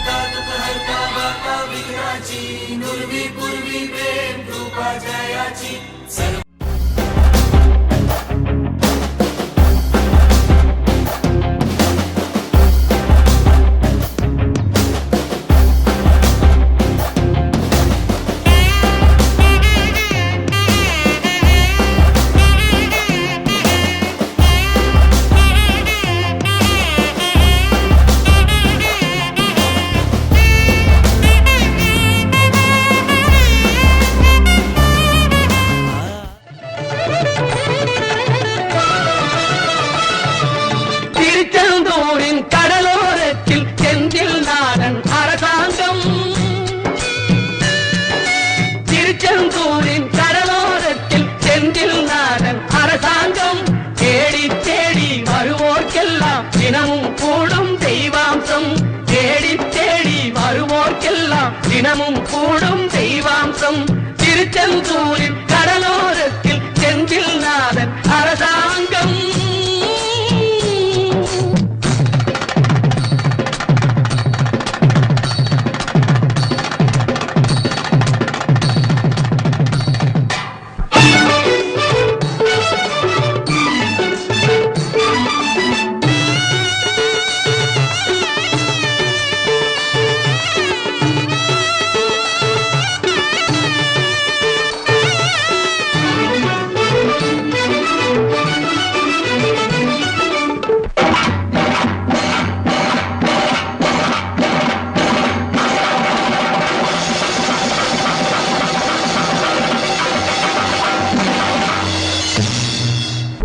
करता दुःख हरता वार्ता विघ्नाची नुरवी पूर्वी प्रेम कृपा जयाची सर्व தினமும் கூடும் தெய்வாம்சம் தேடி தேடி வருவோர்க்கெல்லாம் தினமும் கூடும் தெய்வாம்சம் திருச்செந்தூரின் கடலோரத்தில் செந்தில் நாதன் அரசாங்கம்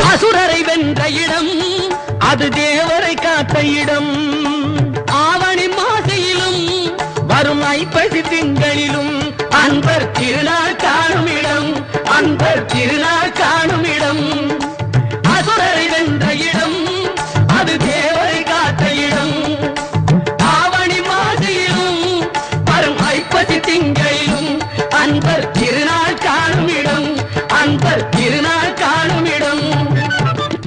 அசுரரை வென்ற இடம் அது தேவரை காத்த இடம் ஆவணி மாசையிலும் வரும் ஐப்பசி திங்களிலும் அன்பர் திருநாள் காணும் இடம் அன்பர் திருநாள் காணும் இடம் அசுரரை வென்ற இடம் அது தேவரை காத்த இடம் ஆவணி மாசையிலும் வரும் ஐப்பசி திங்களிலும் அன்பர் திருநாள் காணும் இடம் அன்பர் திருநாள் காணும் இடம்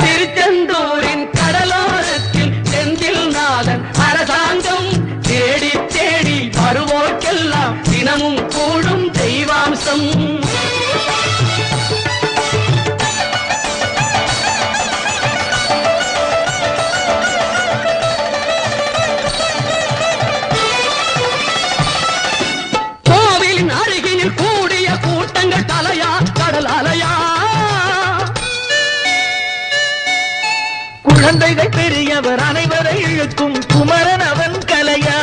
திருச்செந்தூரின் கடலோரத்தில் செந்தில் நாதன் அரசாங்கம் தேடி தேடி வருவோர்க்கெல்லாம் தினமும் கூடும் தெய்வாம்சம் கோவிலின் அருகினில் கூடிய கூட்டங்கள் தலையா கடல் அலையா குழந்தைகள் பெரியவர் அனைவரை இழுக்கும் குமரன் அவன் கலையா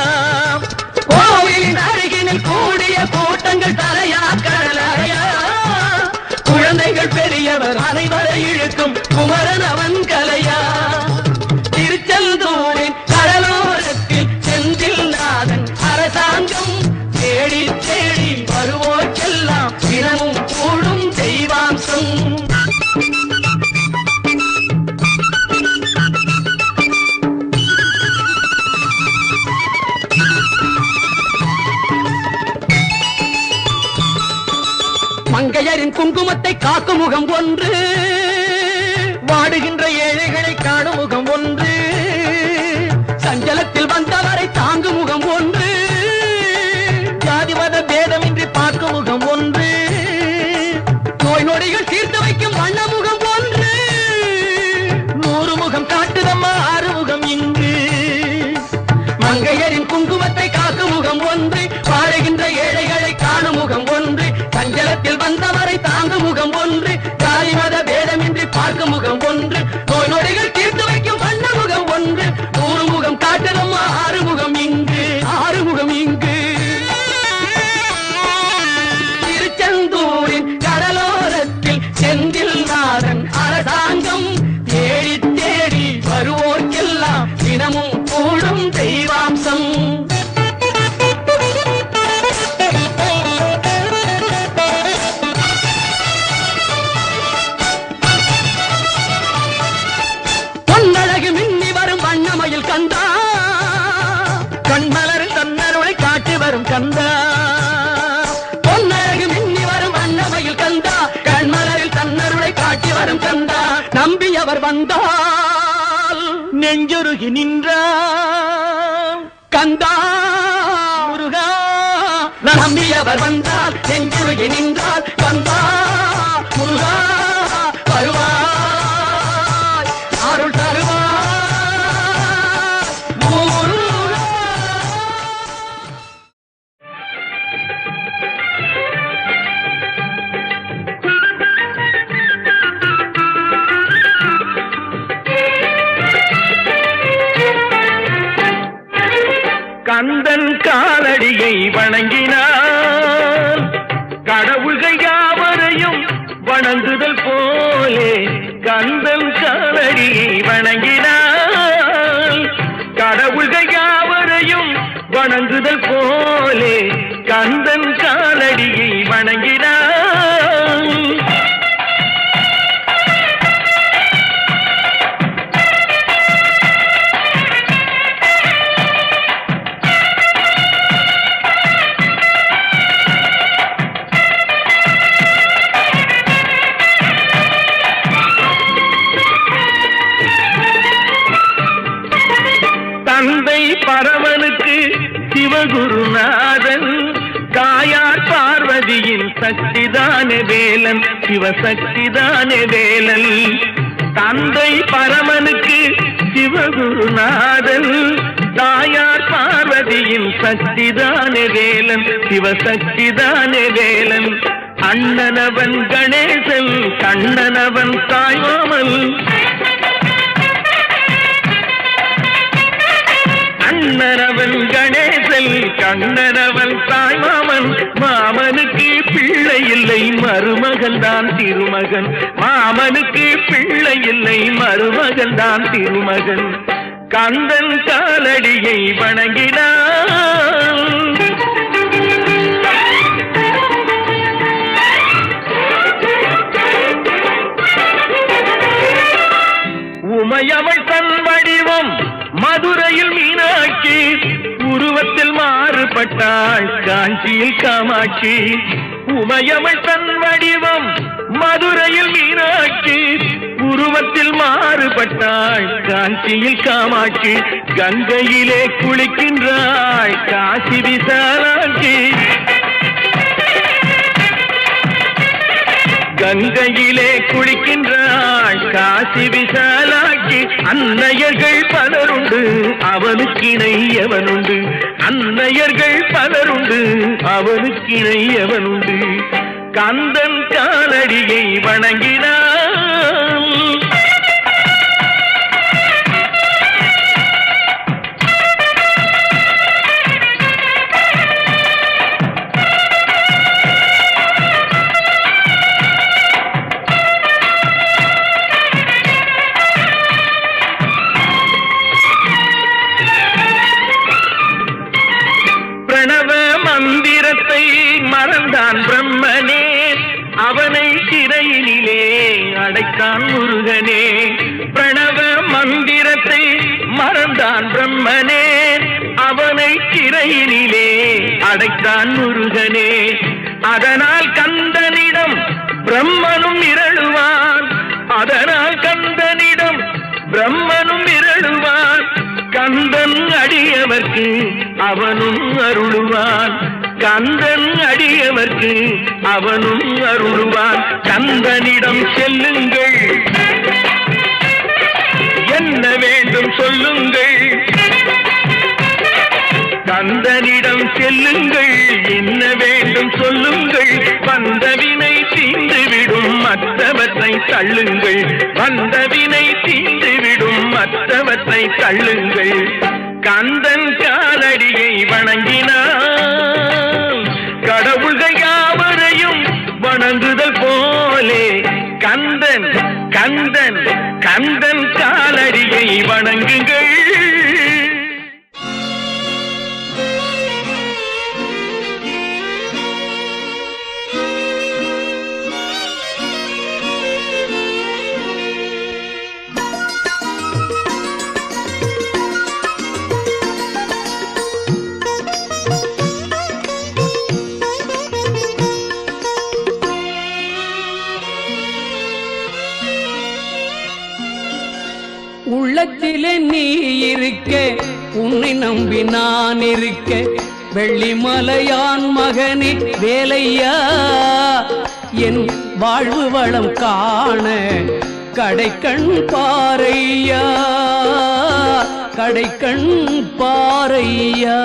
கோவிலின் அருகினில் கூடிய கூட்டங்கள் தலையா கடலையா குழந்தைகள் பெரியவர் அனைவரை இழுக்கும் குமரன் அவன் கலையா திருச்செந்தூரின் கடலோரத்தில் செந்தில் நாதன் அரசாங்கம் தேடி தேடி வருவோர்க்கெல்லாம் தினமும் கூடும் தெய்வாம்சம் மங்கையரின் குங்குமத்தை காக்கும் முகம் ஒன்று வாடுகின்ற ஏழைகளை காணும் முகம் ஒன்று சஞ்சலத்தில் வந்தவரை தாங்கும் முகம் ஒன்று ஜாதி மத பேதமின்றி பார்க்கும் முகம் ஒன்று நோய் நொடிகள் தீர்த்து வைக்கும் வண்ண முகம் ஒன்று 100 முகம் காட்டுதம்மா 6 முகம் இங்கு மங்கையரின் குங்குமத்தை காக்கும் முகம் ஒன்று வாழுகின்ற ஏழைகளை காணும் முகம் ஒன்று சஞ்சலத்தில் வந்தவரை தாங்கும் முகம் ஒன்று ஜாதி மத பேதமின்றி பார்க்கும் முகம் ஒன்று நோய் நொடிகள் தீர்த்து வைக்கும் வண்ண முகம் ஒன்று 100 முகம் காட்டுதம்மா 6 முகம் இங்கு 6 முகம் இங்கு திருச்செந்தூரின் கடலோரத்தில் செந்தில் நாதன் அரசாங்கம் தேடி தேடி வருவோர்க்கெல்லாம் தினமும் கூடும் தெய்வாம்சம் பொன்னழகு மின்னி வரும் வண்ணமயில் கந்தா கண்மலரில் தன்னருளை காட்டி வரும் கந்தா பொன்னழகு மின்னி வரும் வண்ணமயில் கந்தா கண்மலரில் தன்னருளை காட்டி வரும் கந்தா நம்பியவர் வந்தால் நெஞ்சுருகி நின்றான் கந்தா நம்பியவர் வந்தால் நெஞ்சுருகி நின்றால் வந்தா முருகா வருவாய் அருள் தருவாய் முருகா. கந்தன் காலடியை வணங்கினான் கடவுள்கள் யாவரையும் வணங்குதல் போலே. கந்தன் காலடியை வணங்கினான் கடவுள்கள் யாவரையும் வணங்குதல் போலே. கந்தன் காலடியை வணங்கினான். தந்தை பரமனுக்கு சிவகுருநாதன், தாயார் பார்வதியின் சக்திதானே வேலன், சிவசக்திதானே வேலன். தந்தை பரமனுக்கு சிவகுருநாதன், தாயார் பார்வதியின் சக்திதானே வேலன், சிவசக்திதானே வேலன். அண்ணனவன் கணேசன், கண்ணனவன் தாய்மாமன். அண்ணனவன் கணேசன், கண்ணனவன் தாய்மாமன். மாமனுக்கு பிள்ளை இல்லை, மருமகன் தான் திருமகன். மாமனுக்கு பிள்ளை இல்லை, மருமகன் தான் திருமகன். கந்தன் காலடியை வணங்கினான். உமையவள் தன் வடிவம் மதுரையில் மீனாட்சி, உருவத்தில் மாறுபட்டாள் காஞ்சியில் காமாட்சி. உமையவள் தன் வடிவம் மதுரையில் மீனாட்சி, உருவத்தில் மாறுபட்டாள் காஞ்சியில் காமாட்சி. கங்கையிலே குளிக்கின்றாள் காசி விசாலாட்சி. கங்கையிலே குளிக்கின்றாள் காசி விசாலாட்சி. அன்னையர்கள் பலருண்டு அவனுக்கிணை எவனுண்டு, அன்னையர்கள் பலருண்டு அவனுக்கிணை எவனுண்டு. கந்தன் காலடியை வணங்கினான். பிரணவ மந்திரத்தை மறந்தான் பிரம்மனே, அவனை சிறையினிலே அடைத்தான் முருகனே. பிரணவ மந்திரத்தை மறந்தான் பிரம்மனே, அவனை சிறையினிலே அடைத்தான் முருகனே. அதனால் கந்தனிடம் பிரம்மனும் இரழுவான், அதனால் கந்தனிடம் பிரம்மனும் இரழுவான். கந்தன் அடியவர்க்கு அவனும் அருளுவான், கந்தன் அடியவர்க்கு அவனும் அருளுவான். கந்தனிடம் செல்லுங்கள், என்ன வேண்டும் சொல்லுங்கள். கந்தனிடம் செல்லுங்கள், என்ன வேண்டும் சொல்லுங்கள். வந்தவினை தீர்ந்துவிடும் மற்றவற்றை தள்ளுங்கள், வந்தவினை தீர்ந்துவிடும் மற்றவற்றை தள்ளுங்கள். கந்தன் காலடியை வணங்கினான் கடவுள்கள் யாவரையும் வணங்குதல் போலே. கந்தன் கந்தன் கந்தன் காலடியை வணங்குங்கள். உள்ளத்திலே நீ இருக்க, உன்னை நம்பி நான் இருக்க, வெள்ளிமலையான் மகனே வேலையா என் வாழ்வு வளம் காண கடைக்கண் பாரையா கடைக்கண் பாரையா.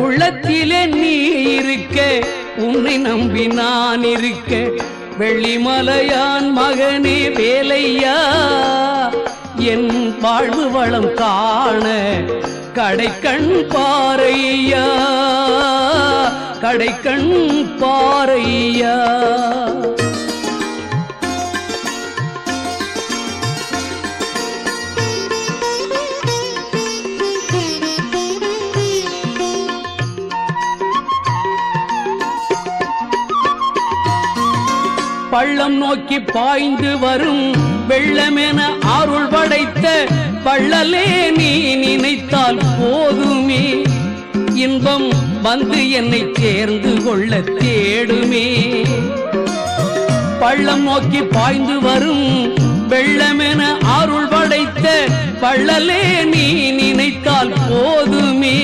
உள்ளத்திலே நீ இருக்க உன்னை நம்பி நான் இருக்க வெள்ளிமலையான் மகனே வேலையா என் வாழ்வு வளம் காண கடைக்கண் பாரையா கடைக்கண் பாரையா. பள்ளம் நோக்கி பாய்ந்து வரும் வெள்ளமென அருள் படைத்த பள்ளலே நீ நினைத்தால் போதுமே இன்பம் வந்து என்னை சேர்ந்து கொள்ள தேடுமே. பள்ளம் நோக்கி பாய்ந்து வரும் வெள்ளமென அருள் படைத்த பள்ளலே நீ நினைத்தால் போதுமே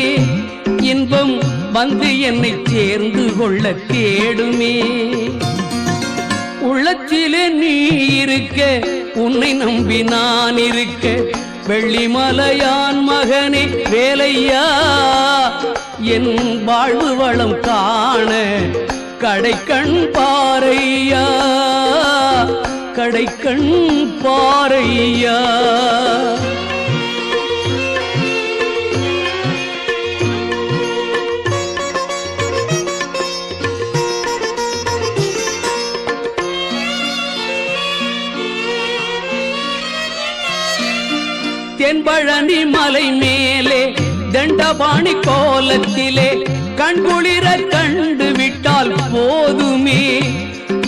இன்பம் வந்து என்னை சேர்ந்து கொள்ள தேடுமே. உள்ளத்திலே நீ இருக்க உன்னை நம்பி நான் இருக்க வெள்ளிமலையான் மகனே வேலையா என் வாழ்வு வளம் காண கடைக்கண் பாரையா கடைக்கண் பாரையா. தென்பழனி மலை மேலே தண்டபாணி கோலத்திலே கண்குளிர கண்டு விட்டால் போதுமே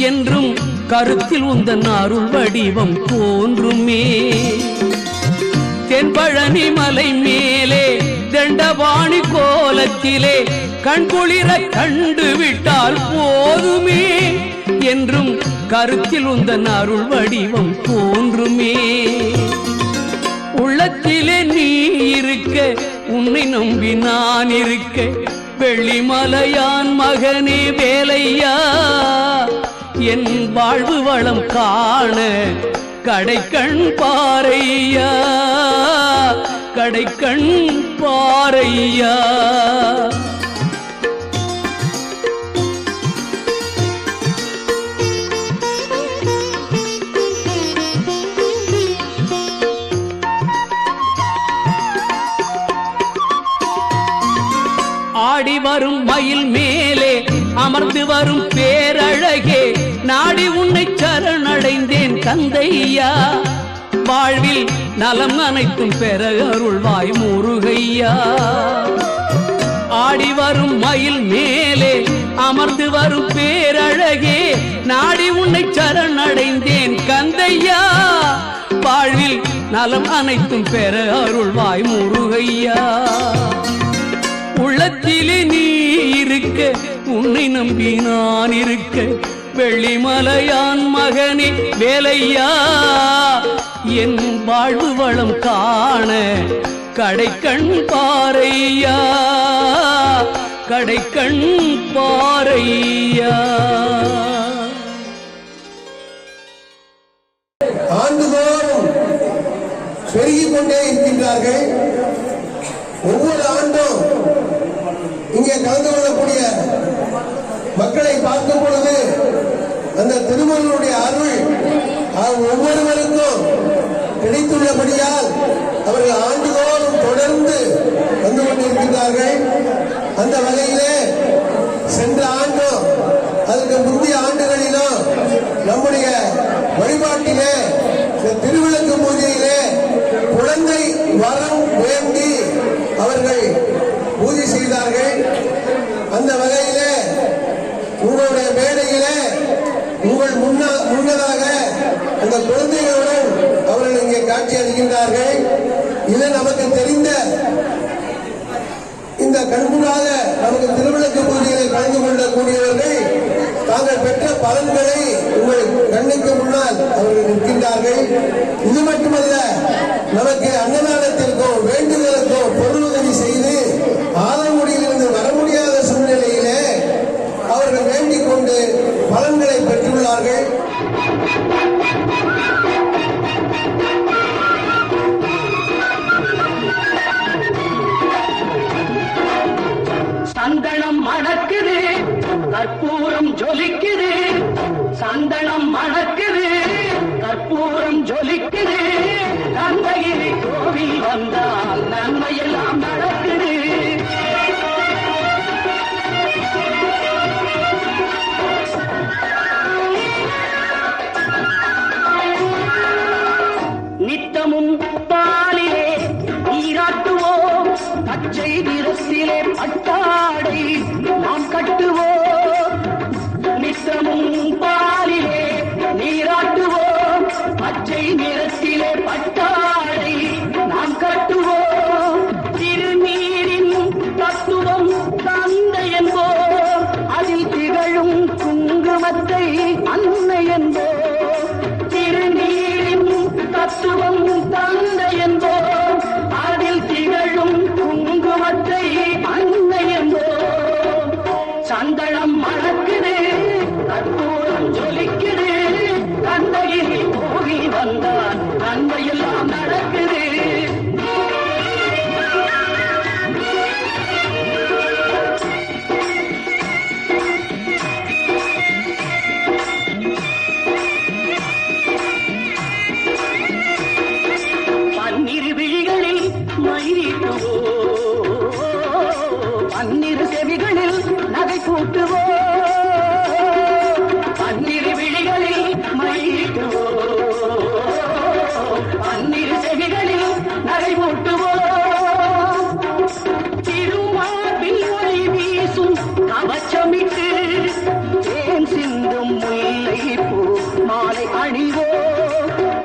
என்றும் கருத்தில் உந்தன் அருள் வடிவம் தோன்றுமே. தென்பழனி மலை மேலே தண்டபாணி கோலத்திலே கண்குளிர கண்டு விட்டால் போதுமே என்றும் கருத்தில் உந்தன் அருள் வடிவம் தோன்றுமே. உள்ளத்திலே நீ இருக்க உன்னை நம்பி நான் இருக்க வெள்ளிமலையான் மகனே வேலையா என் வாழ்வு வளம் காண கடைக்கண் பாரையா கடைக்கண் பாரையா. ஆடி வரும் மயில் மேலே அமர்ந்து வரும் பேரழகே நாடி உன்னை சரணடைந்தேன் கந்தையா வாழ்வில் நலம் அனைத்தும் பெற அருள்வாய் முருகையா. ஆடி வரும் மயில் மேலே அமர்ந்து வரும் பேரழகே நாடி உன்னை சரணடைந்தேன் கந்தையா வாழ்வில் நலம் அனைத்தும் பெற அருள்வாய் முருகையா. உள்ளத்திலே நீ இருக்க உன்னை நம்பி நான் இருக்க வெள்ளிமலையான் மகனே வேலையா என் வாழ்வு வளம் காண கடைக்கண் பாரையா கடைக்கண் பாரையா. ஆண்டுதோறும் பெருகிக் கொண்டே இருக்கின்றார்கள். ஒவ்வொரு ஆண்டும் இங்கே கலந்து கொள்ளக்கூடிய மக்களை பார்க்கும் பொழுது அந்த திருமகளுடைய அருள் ஒவ்வொருவருக்கும் கிடைத்துள்ளபடியால் அவர்கள் ஆண்டுதோறும் தொடர்ந்து வந்து கொண்டிருக்கின்றார்கள். அந்த வகையிலே சென்ற ஆண்டும் அதற்கு முந்தைய ஆண்டுகளிலும் நம்முடைய வழிபாட்டிலே திருவிளக்கு பூஜையிலே குழந்தை வரம் வேண்டி அவர்கள் பூஜை செய்தார்கள். அந்த வகையிலே உங்களுடைய மேடையிலே உங்கள் முன்னதாக அந்த குழந்தைகளுடன் அவர்கள் இங்கே காட்சி அளிக்கின்றார்கள். இது நமக்கு தெரிந்த இந்த கண்கூடாக நமக்கு திருவிளக்கு பூஜையில் கலந்து கொள்ளக்கூடியவர்கள் தாங்கள் பெற்ற பலன்களை உங்கள் கண்ணுக்கு முன்னால் அவர்கள் நிற்கின்றார்கள். இது மட்டுமல்ல, நமக்கு அன்னதானத்திற்கோ வேண்டுதலுக்கோ பொருளுதவி செய்து ஆலங்குடியிலிருந்து வர முடியாத சூழ்நிலையிலே அவர்கள் வேண்டிக் கொண்டு பலன்களை பெற்றுள்ளார்கள். சந்தனம் மணக்குது, கற்பூரம் ஜொலிக்குது. சந்தனம் மணக்குது, கற்பூரம் ஜொலிக்குது. கந்தகிரி கோவில் வந்தால் நன்மையெல்லாம் நடக்குது. நித்தமும் பாலிலே நீராட்டுவோம், பச்சை நிறத்திலே பட்டாடை நாம் கட்டுவோம். நித்தமும் பாலிலே நீராட்டுவோம், பச்சை நிறத்திலே பட்டாடை நாம் கட்டுவோம். திருநீரின் தத்துவம் தந்தை என்போம், அதில் திகழும் குங்குமத்தை அன்னை என்போம். திருநீரின் தத்துவம் தந்தை என்போம், அதில் திகழும் குங்குமத்தை அன்னை என்போம். சந்தனம் மணக்குது, கற்பூரம் ஜொலிக்குது. கந்தகிரி போகி வந்தான் நன்மையெல்லாம் நடக்குது. பன்னிரு விழிகளில் மயிலிட்டுவோம், பன்னிரு செவிகளில் நகை கூட்டுவோம். பன்னிரு விழிகளில் மயிலிட்டுவோம், பன்னிரு செவிகளில் நகை கூட்டுவோம். திருமார்பில் ஒளி வீசும் கவச்சமிட்டு தேன் சிந்தும் முல்லை பூ மாலை அணிவோம்.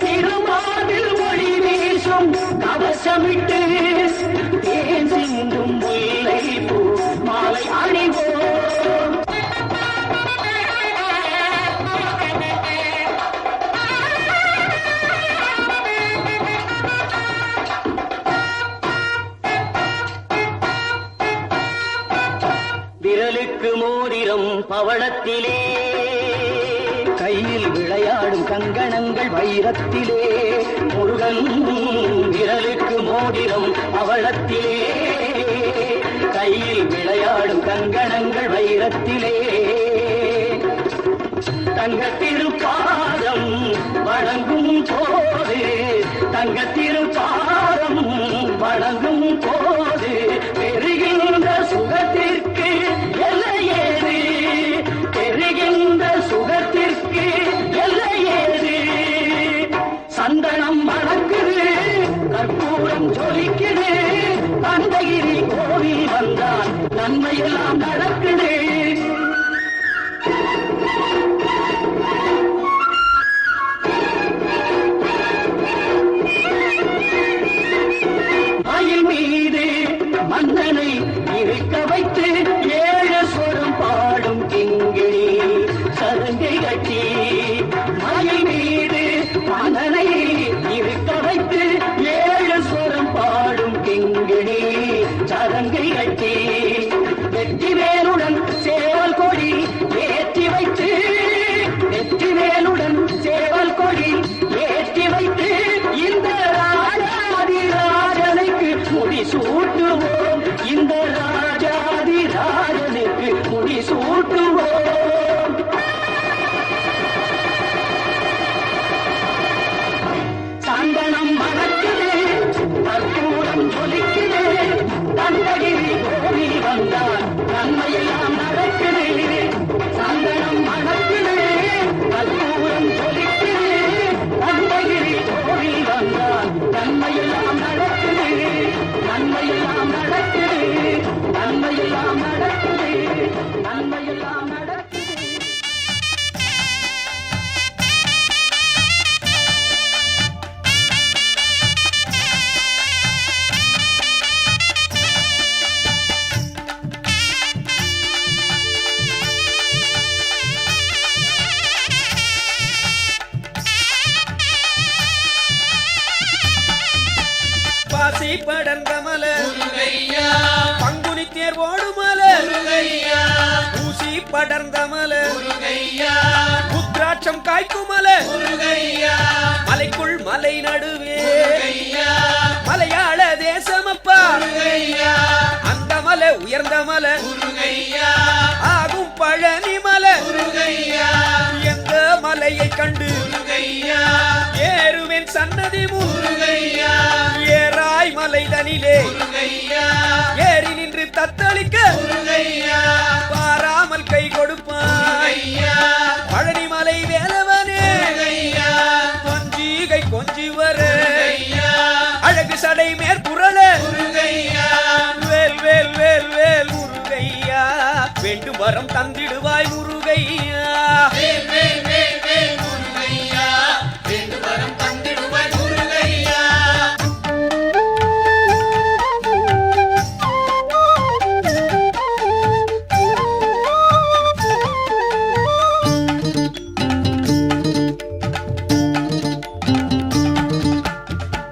திருமார்பில் ஒளி வீசும் கவசமிட்டு தேன் சிந்தும் முல்லை பூ மாலை அணிவோம். விரலுக்கு மோதிரம் பவளத்திலே, கையில் விளையாடும் கங்கணங்கள் வைரத்திலே. முருகன் விரலுக்கு மோதிரம் பவளத்திலே, கையில் விளையாடும் கங்கணங்கள் வைரத்திலே. தங்கத்திருப்பாதம் வணங்கும் போது, தங்கத்திருப்பாதம் வணங்கும் போது பெறுகின்ற சுகத்திற்கு எல்லையேது, பெறுகின்ற சுகத்திற்கு எல்லையேது. சந்தனம் மணக்குது, கற்பூரம் ஜொலிக்குது. கந்தகிரி கோவில் வந்தால் நன்மையெல்லாம் நடக்குது. மயில் மீது மன்னனை இருக்க வைத்து ஏழு சொரம் பாடும் கிங்கிணி சதங்கை கட்டி. மயில் மீது மன்னனை இருக்க வைத்து ஏழு சொரம் பாடும் கிங்கிணி சதங்கை கட்டி. வெற்றிவேலுடன் சேவல் கொடி ஏற்றி வைத்து, வெற்றிவேலுடன் சேவல் கொடி ஏற்றி வைத்து இந்த ராஜாதிராஜனுக்கு முடி சூட்டுவோம். இந்த ராஜாதிராஜனுக்கு முடி சூட்டுவோம். சந்தனம் மணக்குது, கற்பூரம் ஜொலிக்குது. கந்தகிரி கோவில் வந்தால் நன்மையெல்லாம் நடக்குது. சந்தனம் மணக்குது, கற்பூரம் ஜொலிக்குது. கந்தகிரி கோவில் வந்தால் நன்மையெல்லாம் நடக்குது. நன்மையெல்லாம் நடக்குது, நன்மையெல்லாம் நடக்குது, நன்மையெல்லாம் நடக்குது. படர்ந்த மலை முருகையா பங்குனி தேர் ஓடும் மலை முருகையா ஊசி படர்ந்த மலை முருகையா ருத்ராட்சம் காய்க்கும் மலை முருகையா மலைக்குள் மலை நடுவே முருகையா மலையாள தேசமப்பா முருகையா அந்த மலை உயர்ந்த மலை முருகையா ஆகும் பழனி மலை முருகையா எந்த மலையை கண்டு முருகையா ஏறுவேன் சன்னதி முன் முருகையா ஏறாய் மலை தனிலே முருகையா ஏறி நின்று தத்தளிக்க முருகையா பாராமல் கை கொடுப்பாய் முருகையா பழனி மலை வேலவனே முருகையா கொஞ்சிகை கொஞ்சி வர முருகையா அழகு சடை மேற்புரள முருகையா வேல் வேல் வேல் வேல் முருகையா வேண்டும் வரம் தந்திடுவாய் முருகையா வேல் வேல் வேல் வேல் முருகையா வேண்டு வரம் தந்திடுவாய் முருகையா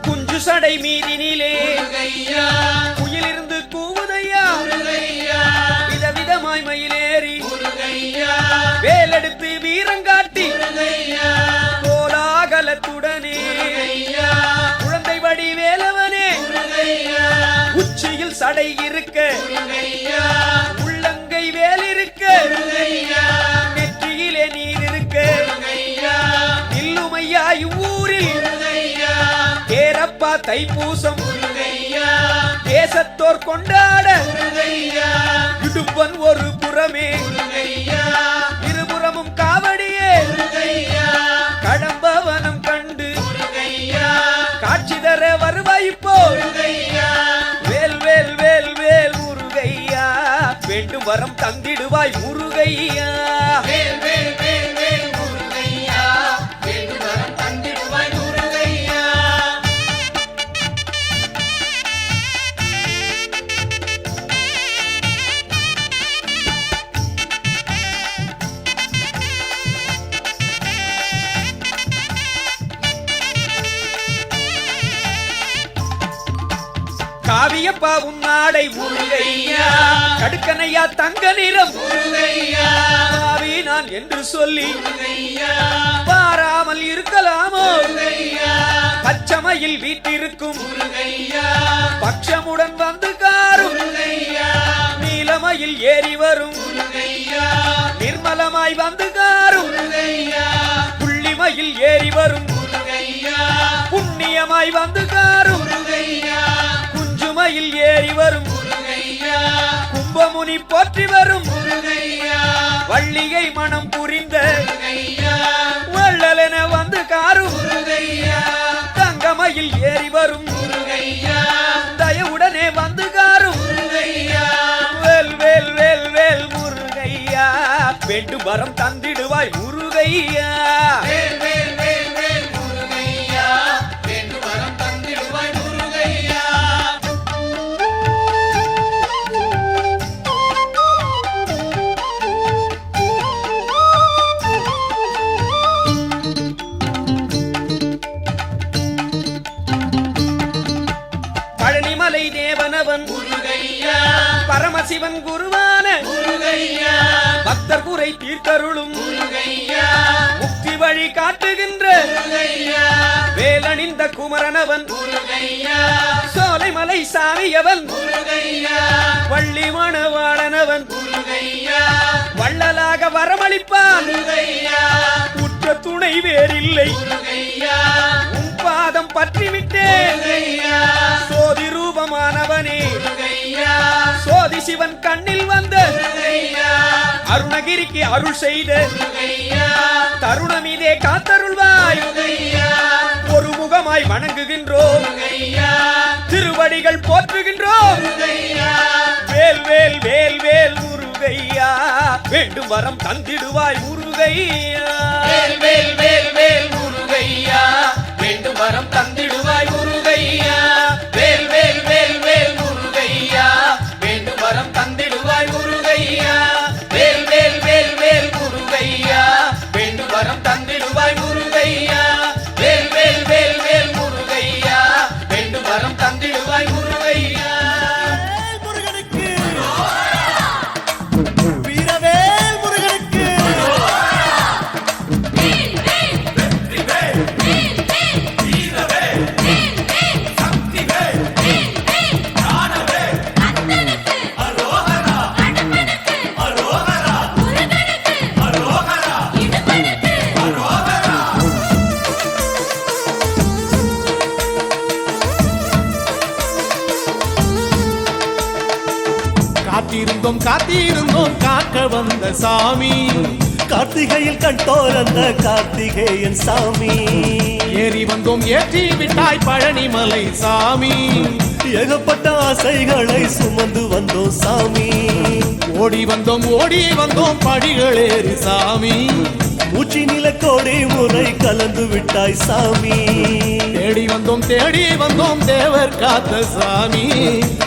குஞ்சு சடை மீதினிலே முருகையா குயிலிருந்து கூவுதையா முருகையா விதவிதமாய் மயிலேறி முருகையா வேலெடுத்து வீரங்காட்டி முருகையா கோலாகலத்துடனே முருகையா குழந்தை வடி வேலவனே முருகையா உச்சியில் சடை இருக்க முருகையா உள்ளங்கை வேல் இருக்க முருகையா நெற்றியிலே நீர் இருக்க முருகையா நில்லுமையா இவ்வூரில் முருகையா தேரப்பா தைப்பூசம் முருகையா தேசத்தோர் கொண்டாட முருகையா இடுப்பன் ஒரு புறமே முருகையா இருபுறமும் காவடியே முருகையா கடம்பவனம் கண்டு முருகையா காட்சி தர வருவாய்ப்போ முருகையா வேல் வேல் வேல் வேல் முருகையா வேண்டும் வரம் தந்திடுவாய் முருகையா வேல் வேல் வேல் வேல் முருகையா வேண்டு வரம் தந்திடுவாய் முருகையா காவியப்பா உன்னாடை முருகையா கடுக்கனையா தங்க நிறம் முருகையா காவி நான் என்று சொல்லி முருகையா பாராமல் இருக்கலாமோ முருகையா பச்சமையில் வீட்டிருக்கும் முருகையா பட்சமுடன் வந்து காரும் முருகையா நீலமையில் ஏறி வரும் முருகையா நிர்மலமாய் வந்து காரும் முருகையா புள்ளிமையில் ஏறி வரும் முருகையா புண்ணியமாய் வந்து காரும் முருகையா குஞ்சுமையில் ஏறி வரும் முருகையா கும்பமுனி போற்றி வரும் முருகையா வள்ளிகை மனம் புரிந்த முருகையா வள்ளலென வந்து காரும் முருகையா தங்கமையில் ஏறி வரும் முருகையா தயவுடனே வந்து காரும் முருகையா வேல் வேல் வேல் வேல் முருகையா வேண்டும் வரம் தந்திடுவாய் முருகையா வேல் வேல் வேல் வேல் முருகையா வேண்டு வரம் தந்திடுவாய் முருகையா பழனிமலை தேவனவன் முருகையா பரமசிவன் குருவான முருகையா பக்தர் குறை தீர்த்தருளும் முருகையா முக்தி வழி காட்டுகின்ற முருகையா வேலணிந்த குமரனவன் முருகையா சோலைமலை சாமியவன் முருகையா வள்ளி மணவாளனவன் முருகையா வள்ளலாக வரமளிப்பான் முருகையா உற்ற துணை வேறில்லை முருகையா உன் பாதம் பற்றிவிட்டேன் முருகையா சோதி ரூபமானவனே முருகையா சோதி சிவன் கண்ணில் வந்த முருகையா அருணகிரிக்கு அருள் செய்த முருகையா தருணமிதே காத்தருள்வாய் முருகையா ஒரு முகமாய் வணங்குகின்றோம் முருகையா திருவடிகள் போற்றுகின்றோம் முருகையா வேல் வேல் வேல் வேல் முருகையா வேண்டும் வரம் தந்திடுவாய் முருகையா வேல் வேல் வேல் வேல் முருகையா வேண்டும் வரம் தந்திடுவாய் முருகையா வேல் வேல் வேல் வேல் முருகையா வேண்டும் வரம் தந்திடுவாய் முருகையா வேல் வேல் வேல் வேல் முருகையா வேண்டும் வரம் தந்திடுவாய் முருகையா வேல் வேல் வேல் வேல் முருகையா வேண்டும் வரம் தந்திடுவாய் முருகையா காத்திருந்தோம் காக்க வந்த சாமி. கார்த்திகையில் கண்டோரந்த கார்த்திகேயன் சாமி. ஏறி வந்தோம் ஏற்றி விட்டாய் பழனிமலை சாமி. ஏகப்பட்ட ஆசைகளை சுமந்து வந்தோம் சாமி. ஓடி வந்தோம் படிகளேறி சாமி. மூச்சி நில கோடி முறை கலந்து விட்டாய் சாமி. தேடி வந்தோம் தேவர் காத்த சாமி.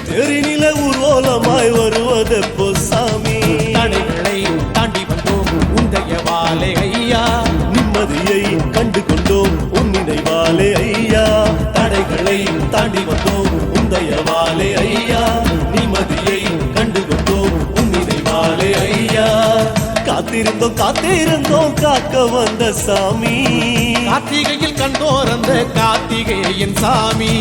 தெரிநில ஊர்வலமாய் வருவதெப்போ சாமி. தடைகளை தாண்டி வந்தோம் உந்தைய வாழை ஐயா. நிம்மதியை கண்டு கொண்டோம் உன் நினைவாலே ஐயா. தடைகளை தாண்டி வந்தோம் உந்தைய வாழை ஐயா. நிம்மதியை கண்டு கொண்டோம் உன் நினைவாழை ஐயா. காத்திருந்தோம் காக்க வந்த சாமி. கார்த்திகையில் கண்டோர் அந்த கார்த்திகேயன் சாமி.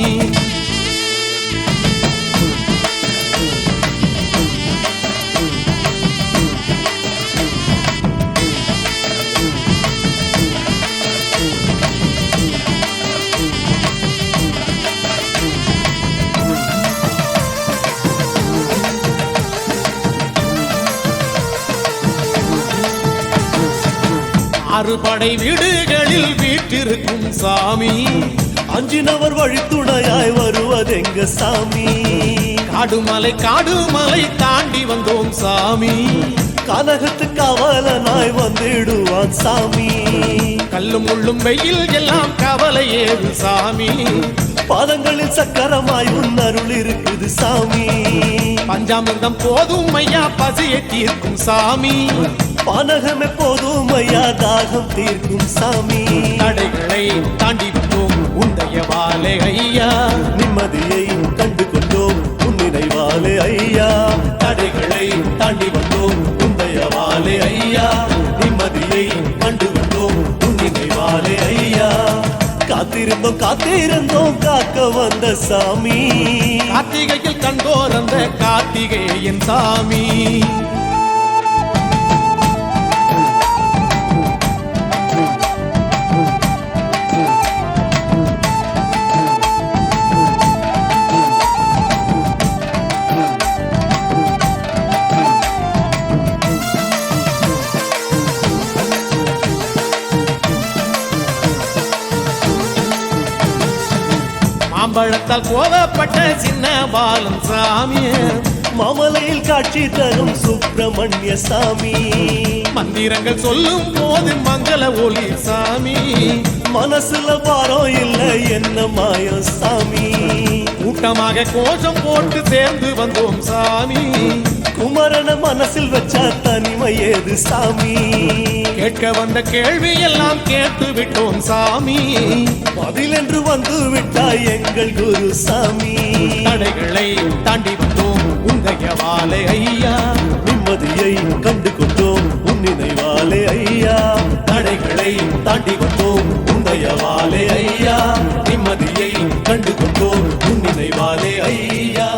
அறுபடை வீடுகளில் வீட்டிருக்கும் சாமி. அஞ்சினவர் வழித்துணையாய் வருவதெங்க சாமி. காடுமலை தாண்டி வந்தோம் சாமி. கனகத்து காவலனாய் வந்திடுவான் சாமி. கல்லும் முள்ளும் வெயில் எல்லாம் கவலை ஏறு சாமி. பாதங்களில் சக்கரமாய் உன் அருள் இருக்குது சாமி. பஞ்சாமிர்தம் போதும் ஐயா பசியை தீர்க்கும் சாமி. பானகம் எப்போதும் ஐயா தாகம் தீர்க்கும் சாமி. தடைகளை தாண்டி வந்தோம் உந்தைய வாழை ஐயா. நிம்மதியை கண்டு கொண்டோம் உன் நினைவாலே ஐயா. தடைகளை தாண்டி வந்தோம் உந்தைய வாழை ஐயா. நிம்மதியை கண்டு கொண்டோம் உன் நினைவாழை ஐயா. காத்திருந்தோம் காக்க வந்த சாமி. கார்த்திகையில் கண்டோர் அந்த கார்த்திகேயன் சாமி. மாம்பழத்தால் கோவப்பட்ட சின்ன பாலன் சாமி. மாமலையில் காட்சி தரும் சுப்பிரமணிய சாமி. மந்திரங்கள் சொல்லும் போது மங்கள ஒளி சாமி. மனசுல பாரம் இல்லை என்ன மாயம் சாமி. கூட்டமாக கோஷம் போட்டு சேர்ந்து வந்தோம் சாமி. குமரன மனசில் வச்சா தனிமை ஏது சாமி. கேட்க வந்த கேள்வி எல்லாம் கேட்டு விட்டோம் சாமி. பதில் என்று வந்து விட்டாய் எங்கள் குரு சாமி. தடைகளை தாண்டி வந்தோம் உந்தைய வாழை ஐயா. நிம்மதியை கண்டு கொண்டோம் உன் நினைவாலே ஐயா. தடைகளை தாண்டி வந்தோம் உந்தைய வாழை ஐயா. நிம்மதியை கண்டு கொண்டோம் உன் நினைவாலே ஐயா.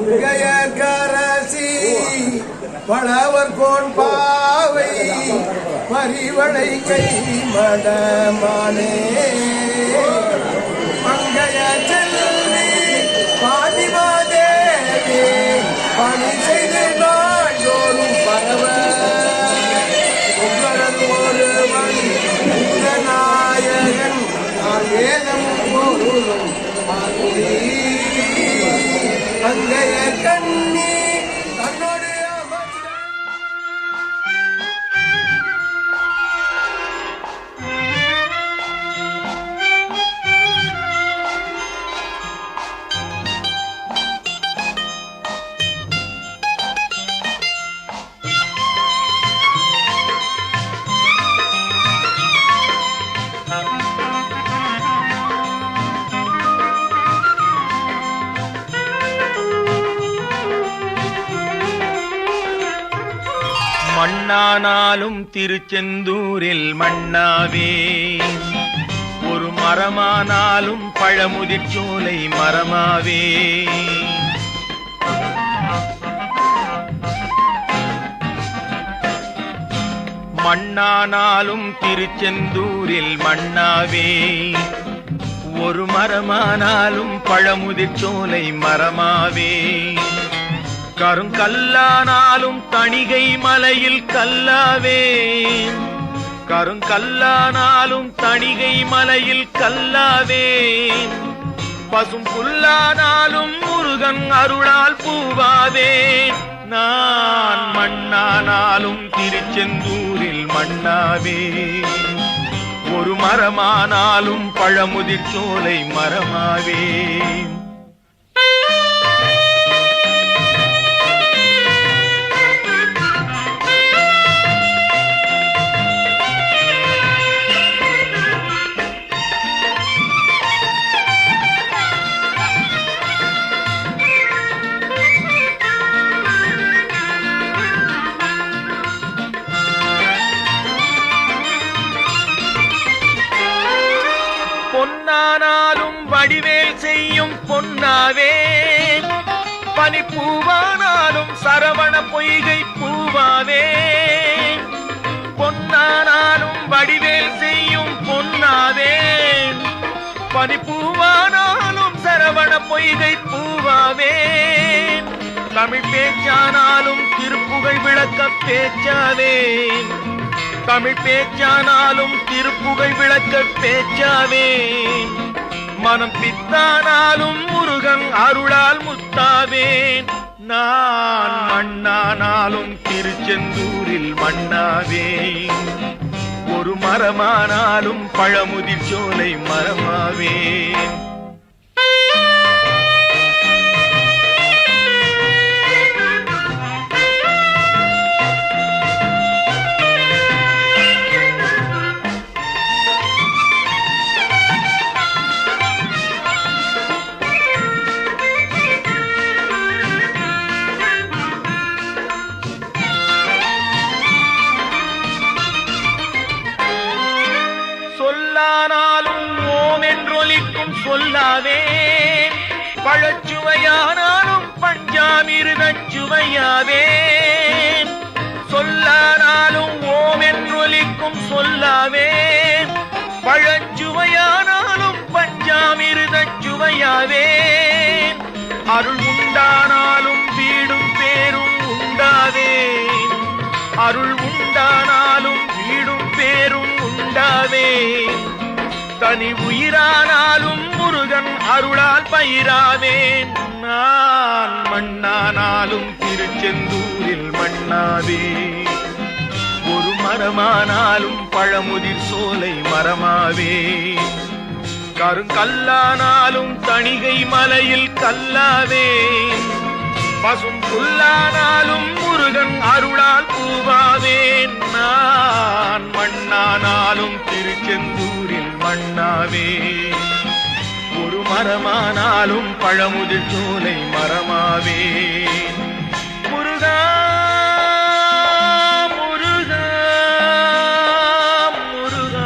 மங்கையர்கரசி வளவர் கோன் பாவை மறிவளை கை மடமானே மங்கைய செல்வி பாதிமாதேவி பணி செய்து நாள்தோறும் பரவ ஒருவன் நாயகன் நான் வேதம் பொருளும் அங்கைய கண்ணி தன்னோடு மண்ணானாலும் திருச்செந்தூரில் மண்ணாவே ஒரு மரமானாலும் பழமுதிர் சோலை மரமாவே மண்ணானாலும் திருச்செந்தூரில் மண்ணாவே ஒரு மரமானாலும் பழமுதிர் சோலை மரமாவே கருங்கல்லானாலும் தணிகை மலையில் கல்லாவே கருங்கல்லானாலும் தணிகை மலையில் கல்லாவே பசும் புல்லானாலும் முருகன் அருளால் பூவாவே நான் மண்ணானாலும் திருச்செந்தூரில் மண்ணாவே ஒரு மரமானாலும் பழமுதிர் சோலை மரமாவே பொன்னானாலும் வடிவேல் செய்யும் பொன்னாவே பனிப்பூவானாலும் சரவண பொய்கை பூவாவே பொன்னானாலும் வடிவேல் செய்யும் பொன்னாவே பனிப்பூவானாலும் சரவண பொய்கை பூவாவே தமிழ் பேச்சானாலும் திருப்புகழ் விளக்க பேச்சாவே தமிழ் பேச்சானாலும் திருப்புகழ் விளக்க பேச்சாவே மனம் பித்தானாலும் முருகன் அருளால் முத்தாவேன் நான் மண்ணானாலும் திருச்செந்தூரில் மண்ணாவே ஒரு மரமானாலும் பழமுதிர் சோலை மரமாவே சொல்லானாலும் ஓம் என்றொலிக்கும் சொல்லாவே பழச்சுவையானாலும் பஞ்சாமிருதச் சுவையாவே சொல்லானாலும் ஓம் என்றொலிக்கும் சொல்லாவே பழச்சுவையானாலும் பஞ்சாமிருதச் சுவையாவே அருள் உண்டானாலும் வீடும் பேரும் உண்டாவே அருள் உண்டானாலும் வீடும் பேரும் உண்டாவே தனி உயிரானாலும் முருகன் அருளால் பயிராவேன் நான் மண்ணானாலும் திருச்செந்தூரில் மண்ணாவே ஒரு மரமானாலும் பழமுதிர் சோலை மரமாவே கருங்கல்லானாலும் தணிகை மலையில் கல்லாவே பசும் புல்லானாலும் முருகன் அருளால் பூவாவேன் நான் மண்ணானாலும் திருச்செந்தூரில் மண்ணாவே ஒரு மரமானாலும் பழமுதிர் சோலை மரமாவே முருகா முருகா முருகா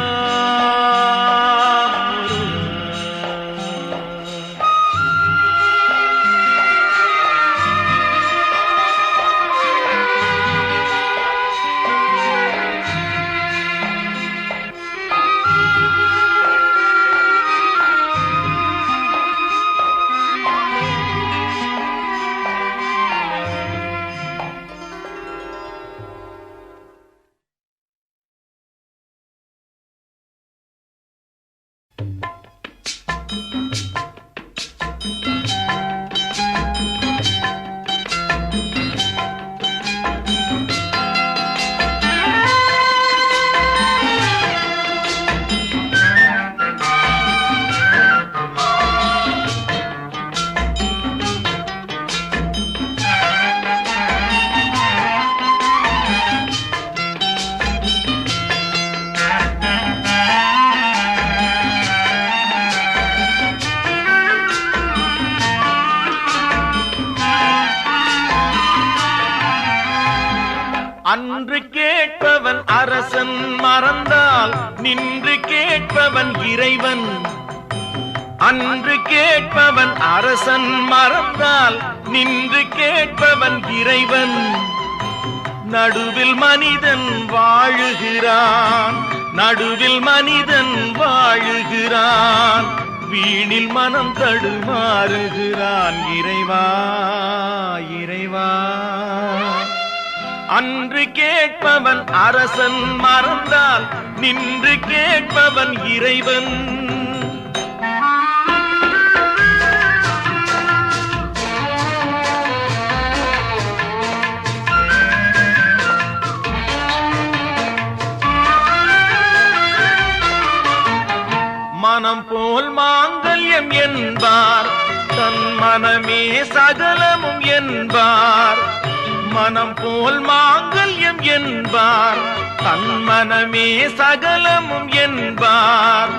முருகா அன்று கேட்பவன் அரசன் மறந்தால் நின்று கேட்பவன் இறைவன். அன்று கேட்பவன் அரசன் மறந்தால் நின்று கேட்பவன் இறைவன். நடுவில் மனிதன் வாழுகிறான், நடுவில் மனிதன் வாழுகிறான், வீணில் மனம் தடுமாறுகிறான். இறைவா இறைவா, அன்று கேட்பவன் அரசன் மறந்தால் நின்று கேட்பவன் இறைவன். மனம் போல் மாங்கல்யம் என்பார், தன் மனமே சகலமும் என்பார். மனம் போல் மாங்கல்யம் என்பார், தன் மனமே சகலமும் என்பார்.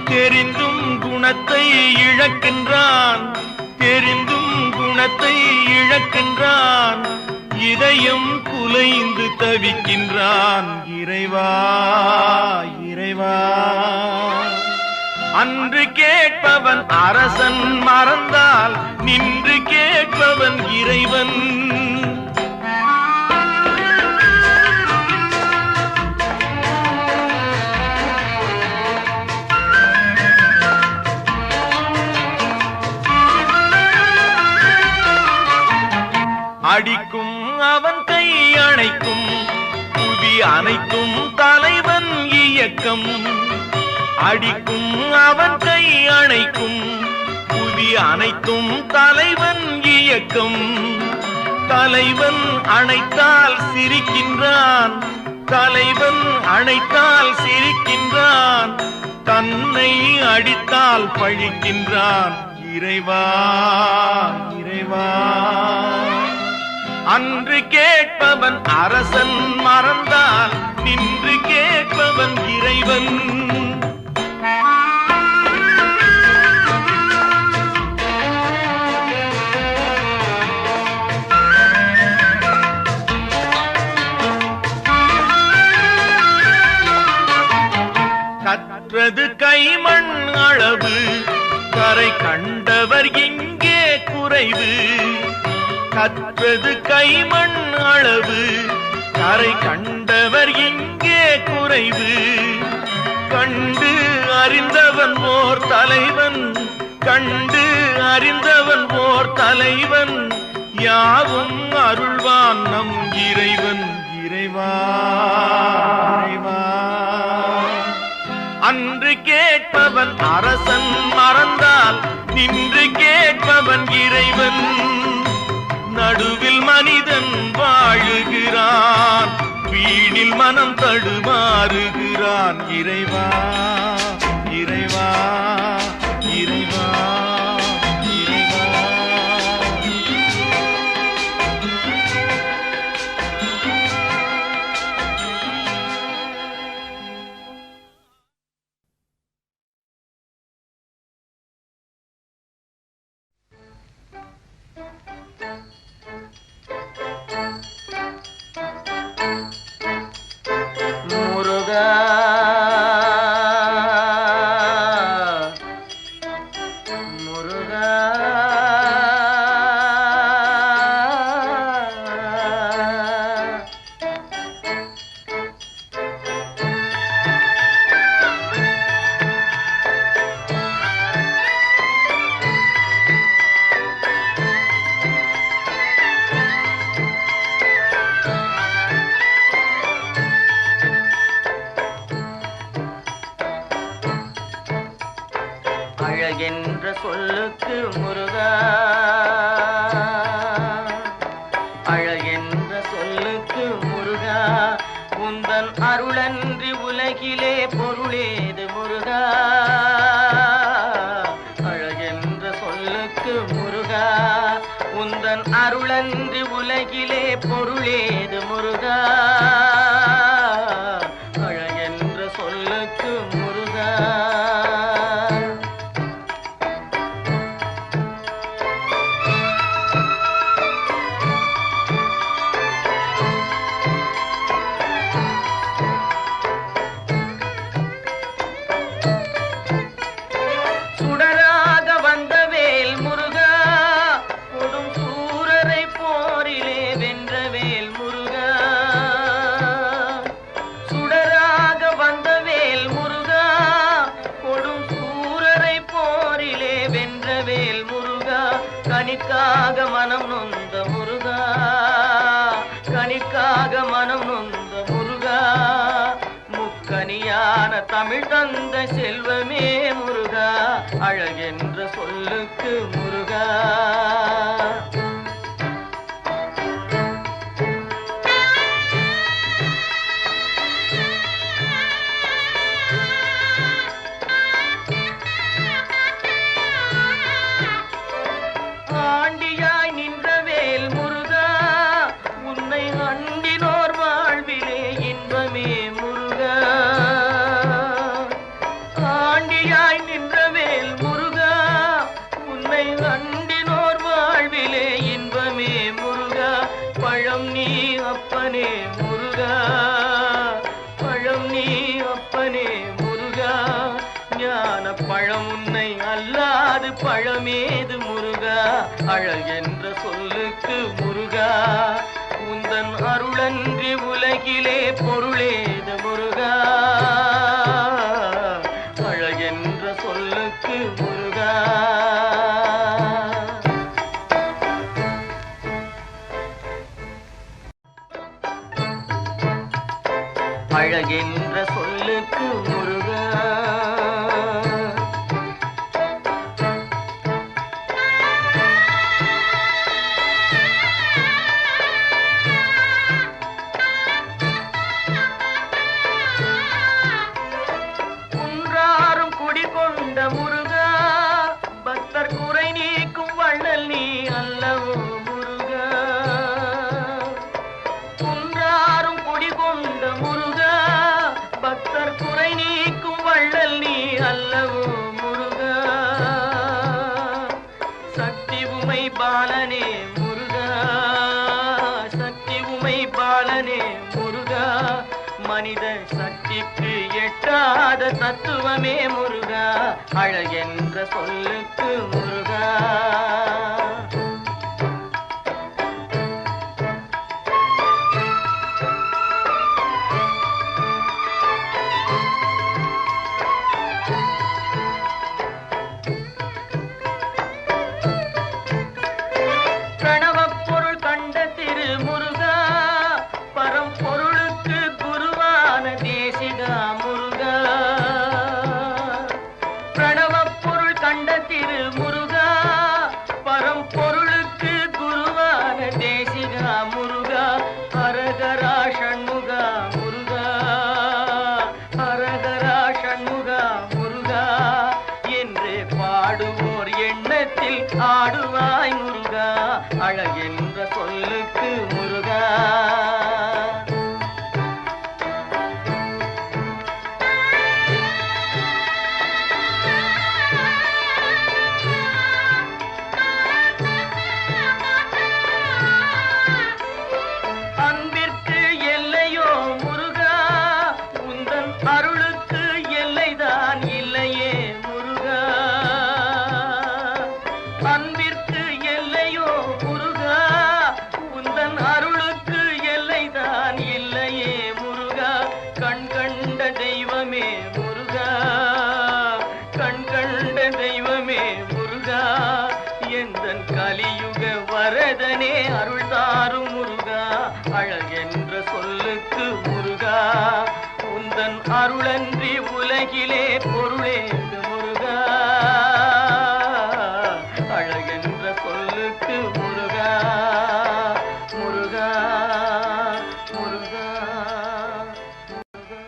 தெரிந்தும் குணத்தை இழக்கின்றான், தெரிந்தும் குணத்தை இழக்கின்றான். இதயம் குலைந்து தவிக்கின்றான். இறைவா இறைவா, அன்று கேட்பவன் அரசன் மறந்தால் நின்று கேட்பவன் இறைவன். அடிக்கும் அவன் கை அணைக்கும், புவி அனைத்தும் தலைவன் இயக்கம். அடிக்கும் அவன் கை அணைக்கும், புவி அனைத்தும் தலைவன் இயக்கம். தலைவன் அணைத்தால் சிரிக்கின்றான், தலைவன் அணைத்தால் சிரிக்கின்றான். தன்னை அடித்தால் பழிக்கின்றான். இறைவா இறைவா, அன்று கேட்பவன் அரசன் மறந்தால் நின்று கேட்பவன் இறைவன். கற்றது கைமண் அளவு, கரை கண்டவர் இங்கே குறைவு. கற்றது கைமண் அளவு, கரை கண்டவர் இங்கே குறைவு. கண்டு அறிந்தவன் ஓர் தலைவன், கண்டு அறிந்தவன் ஓர் தலைவன். யாவும் அருள்வான் நம் இறைவன். இறைவா இறைவா, அன்று கேட்பவன் அரசன் மறந்தால் நின்று கேட்பவன் இறைவன். நடுவில் மனிதன் வாழுகிறான், வீணில் மனம் தடுமாறுகிறான். இறைவா இறைவா இறைவா இறைவா. முருகா முருகா, அழகென்ற சொல்லுக்கு முருகா, அழகென்ற சொல்லுக்கு முருகா. உந்தன் அருளன்றி உலகிலே பொருளேது முருகா. அழகென்ற சொல்லுக்கு முருகா, உந்தன் அருளன்றி உலகிலே பொருளேது முருகா. அழகென்ற சொல்லுக்கு முருகா. தனியான தமிழ் தந்த செல்வமே முருகா, அழகென்ற சொல்லுக்கு முருகா. ஆண்டியாய் நின்ற வேல் முருகா, உன்னை அண்டினோர் வாழ்விலே இன்பமே முருகா. ஆண்டியாய் நின்ற வேல் முருகா, உன்னை அண்டினோர் வாழ்விலே இன்பமே முருகா. பழம் நீ அப்பனே முருகா, பழம் நீ அப்பனே முருகா. ஞான பழம் உன்னை அல்லாது பழமேது முருகா, அழகென்ற சொல்லுக்கு முருகா. உந்தன் அருளன்றி உலகிலே பொருளேது முருகா, அழகென்ற சொல்லுக்கு முருகா. அழகென்ற சொல்லுக்கு முருகா. குன்றாரும் குடிகொண்ட முருகா, பக்தர் குறை நீக்கும் வள்ளல் நீ அல்லவோ முருகா. குன்றாரும் குடிகொண்ட முருகா, பக்தர் குறை நீக்கும் வள்ளல் நீ அல்லவோ முருகா. சக்தி உமை பாலனே முருகா, சக்தி உமை பாலனே முருகா. மனித சக்திக்கு எட்டாத தத்துவமே முருகா, அழகென்ற சொல்லுக்கு முருகா. பிரணவப் பொருள் கண்ட திரு முருகா, பரம்பொருளுக்கு குருவான தேசிகா முருகா. பிரணவப் பொருள் கண்ட திரு முருகா, பரம்பொருளுக்கு குருவான தேசிகா முருகா. ஹரஹரா ஷண்முகா முருகா, ஹரஹரா ஷண்முகா முருகா. என்று பாடுவோர் எண்ணத்தில் ஆடுவாய் முருகா, அழகென்ற சொல்லுக்கு முருகா. அன்பிற்கு எல்லையோ முருகா, உந்தன் அருளுக்கு எல்லைதான் இல்லையே முருகா. அன்பிற்கு எல்லையோ முருகா, உந்தன் அருளுக்கு எல்லைதான் இல்லையே முருகா. கண் கண்ட தெய்வமே முருகா, கண் கண்ட தெய்வமே முருகா. எந்தன் கலியுக வரதனே அருள் தாரும் முருகா, அழகென்ற சொல்லுக்கு முருகா. உந்தன் அருளன்றி உலகிலே பொருளேது முருகா, அழகென்ற சொல்லுக்கு முருகா. முருகா முருகா முருகா.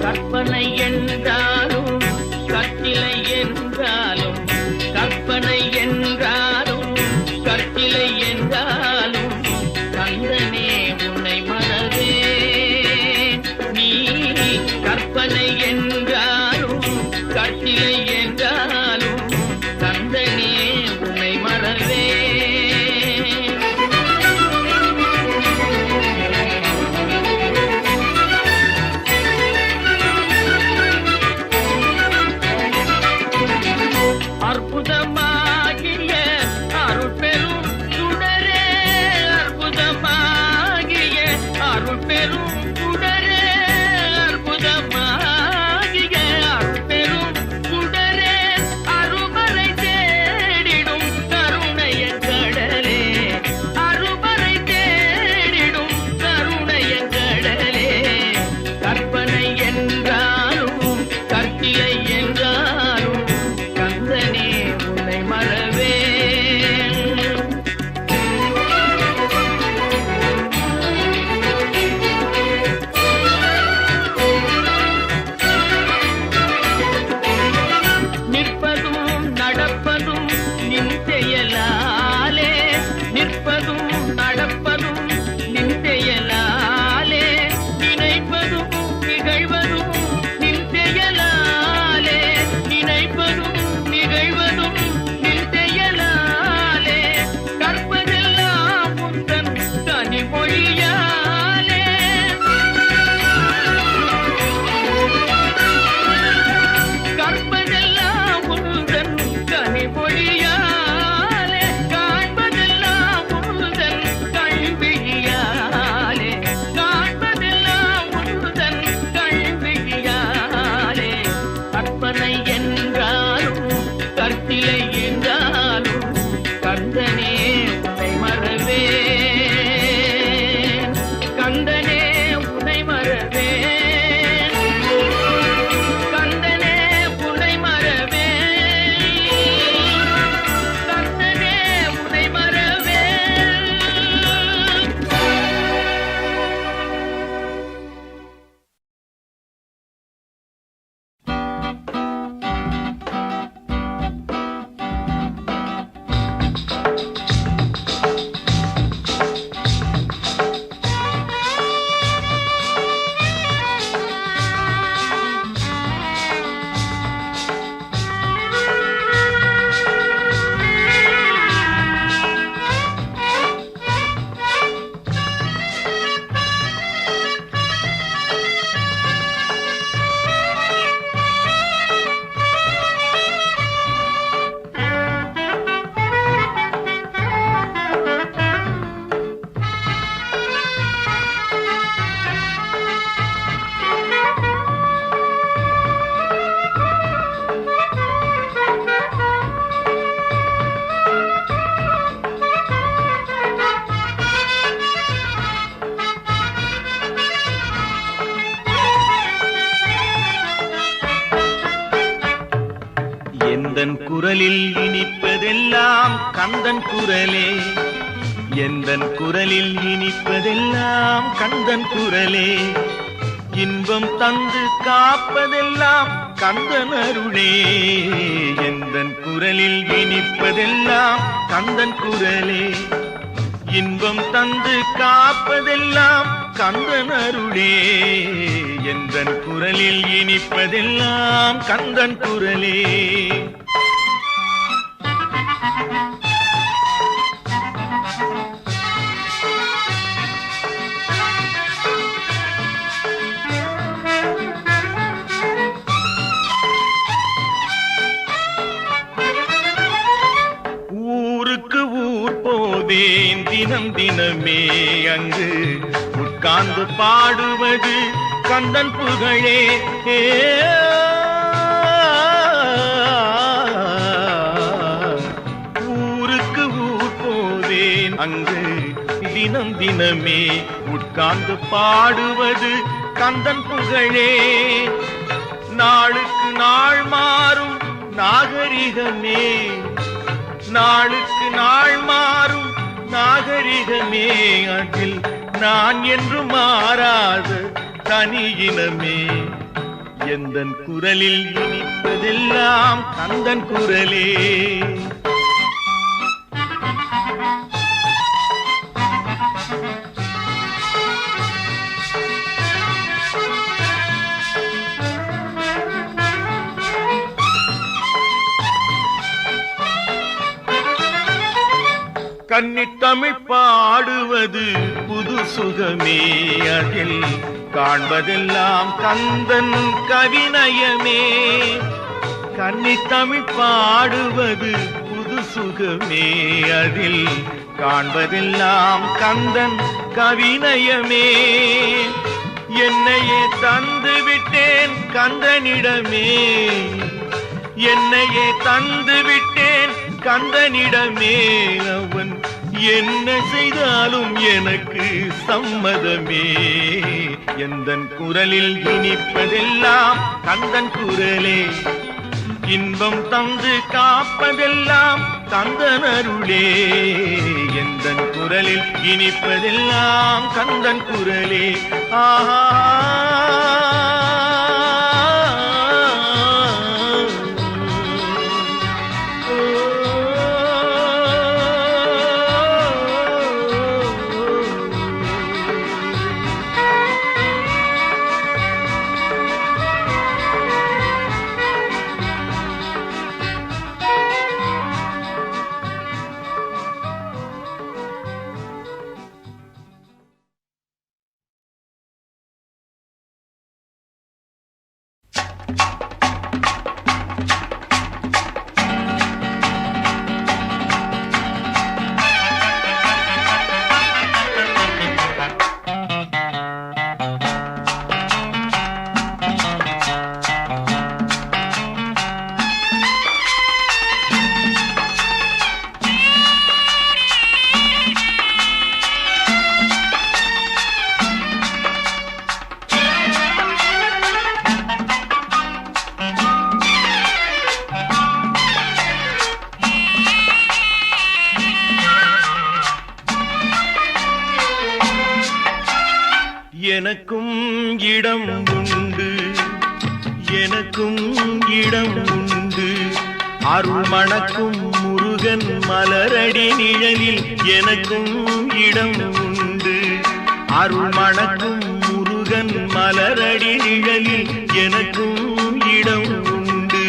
கற்பனை என்றாலும் கட்டிலை என்றாலும், கற்பனை என்றாலும் கட்டிலை என்றாலும், கந்தனே உன்னை மறவே. நீ கற்பனை என்றாலும் கட்டிலை என்றாலும், கந்தனே உன்னை மறவே. எந்தன் குரலில் இனிப்பதெல்லாம் கந்தன் குரலே, எந்தன் குரலில் இனிப்பதெல்லாம் கந்தன் குரலே, இன்பம் தந்து காப்பதெல்லாம் கந்தன் அருளே, எந்தன் குரலில் இனிப்பதெல்லாம் கந்தன் குரலே, இன்பம் தந்து காப்பதெல்லாம் கந்தன் அருளே, எந்தன் குரலில் இனிப்பதெல்லாம் கந்தன் குரலே. ஊருக்கு ஊர் போவேன் தினம் தினமே, அங்கு உட்கார்ந்து பாடுவது கந்தன் புகழே. ஊருக்கு ஊர் போவேன் அங்கு தினம் தினமே, உட்கார்ந்து பாடுவது கந்தன் புகழே. நாளுக்கு நாள் மாறும் நாகரிகமே, நாளுக்கு நாள் மாறும் நாகரிகமே, அதில் நான் என்று மாறாத தனியினமே, எந்தன் குரலில் இனிப்பதெல்லாம் கந்தன் குரலே. கன்னித்தமிழ் பாடுவது புது சுகமே, அதில் காண்பதெல்லாம் கந்தன் கவிநயமே. கன்னித்தமிழ் பாடுவது புது சுகமே, அதில் காண்பதெல்லாம் கந்தன் கவிநயமே. என்னையே தந்து விட்டேன் கந்தனிடமே, என்னையே தந்து விட்டேன் கந்தனிடமே, அவன் என்ன செய்தாலும் எனக்கு சம்மதமே, எந்தன் குரலில் இனிப்பதெல்லாம் கந்தன் குரலே, இன்பம் தந்து காப்பதெல்லாம் கந்தன் அருளே, எந்தன் குரலில் இனிப்பதெல்லாம் கந்தன் குரலே. ஆஹா எனக்கும் இடம் உண்டு, எனக்கும் இடம் உண்டு, அருள் மணக்கும் முருகன் மலரடி நிழலில் எனக்கும் இடம் உண்டு, அருள் மணக்கும் முருகன் மலரடி நிழலில் எனக்கும் இடம் உண்டு.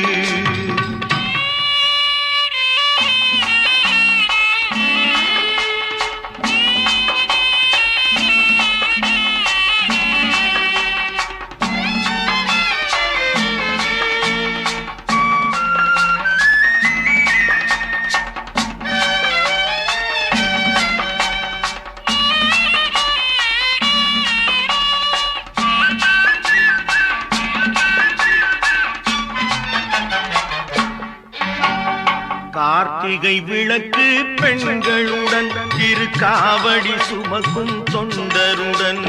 கார்த்திகை விளக்கு பெண்களுடன் திருக்காவடி சுமக்கும் தொண்டருடன்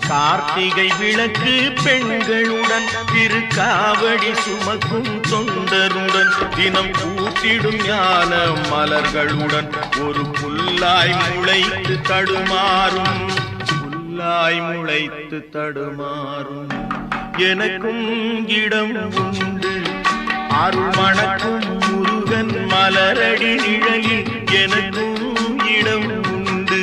கார்த்திகை விளக்கு பெண்களுடன் திருக்காவடி சுமக்கும் தொண்டருடன் தினம் கூட்டிடும் ஞான மலர்களுடன் ஒரு புல்லாய் முளைத்து தடுமாறும் எனக்கும் இடம் உண்டு அருள் மணக்கும் முருகன் மலரடி நிழலில் எனக்கும் இடம் உண்டு.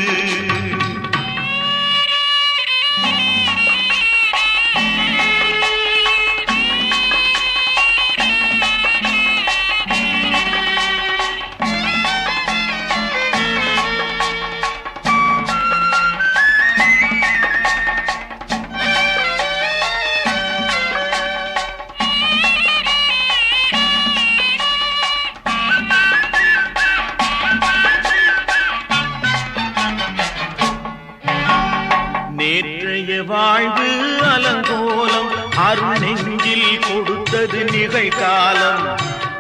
நேற்றைய வாழ்வு அலங்கோலம் அருள் நெஞ்சில் கொடுத்தது நிகழ்காலம்.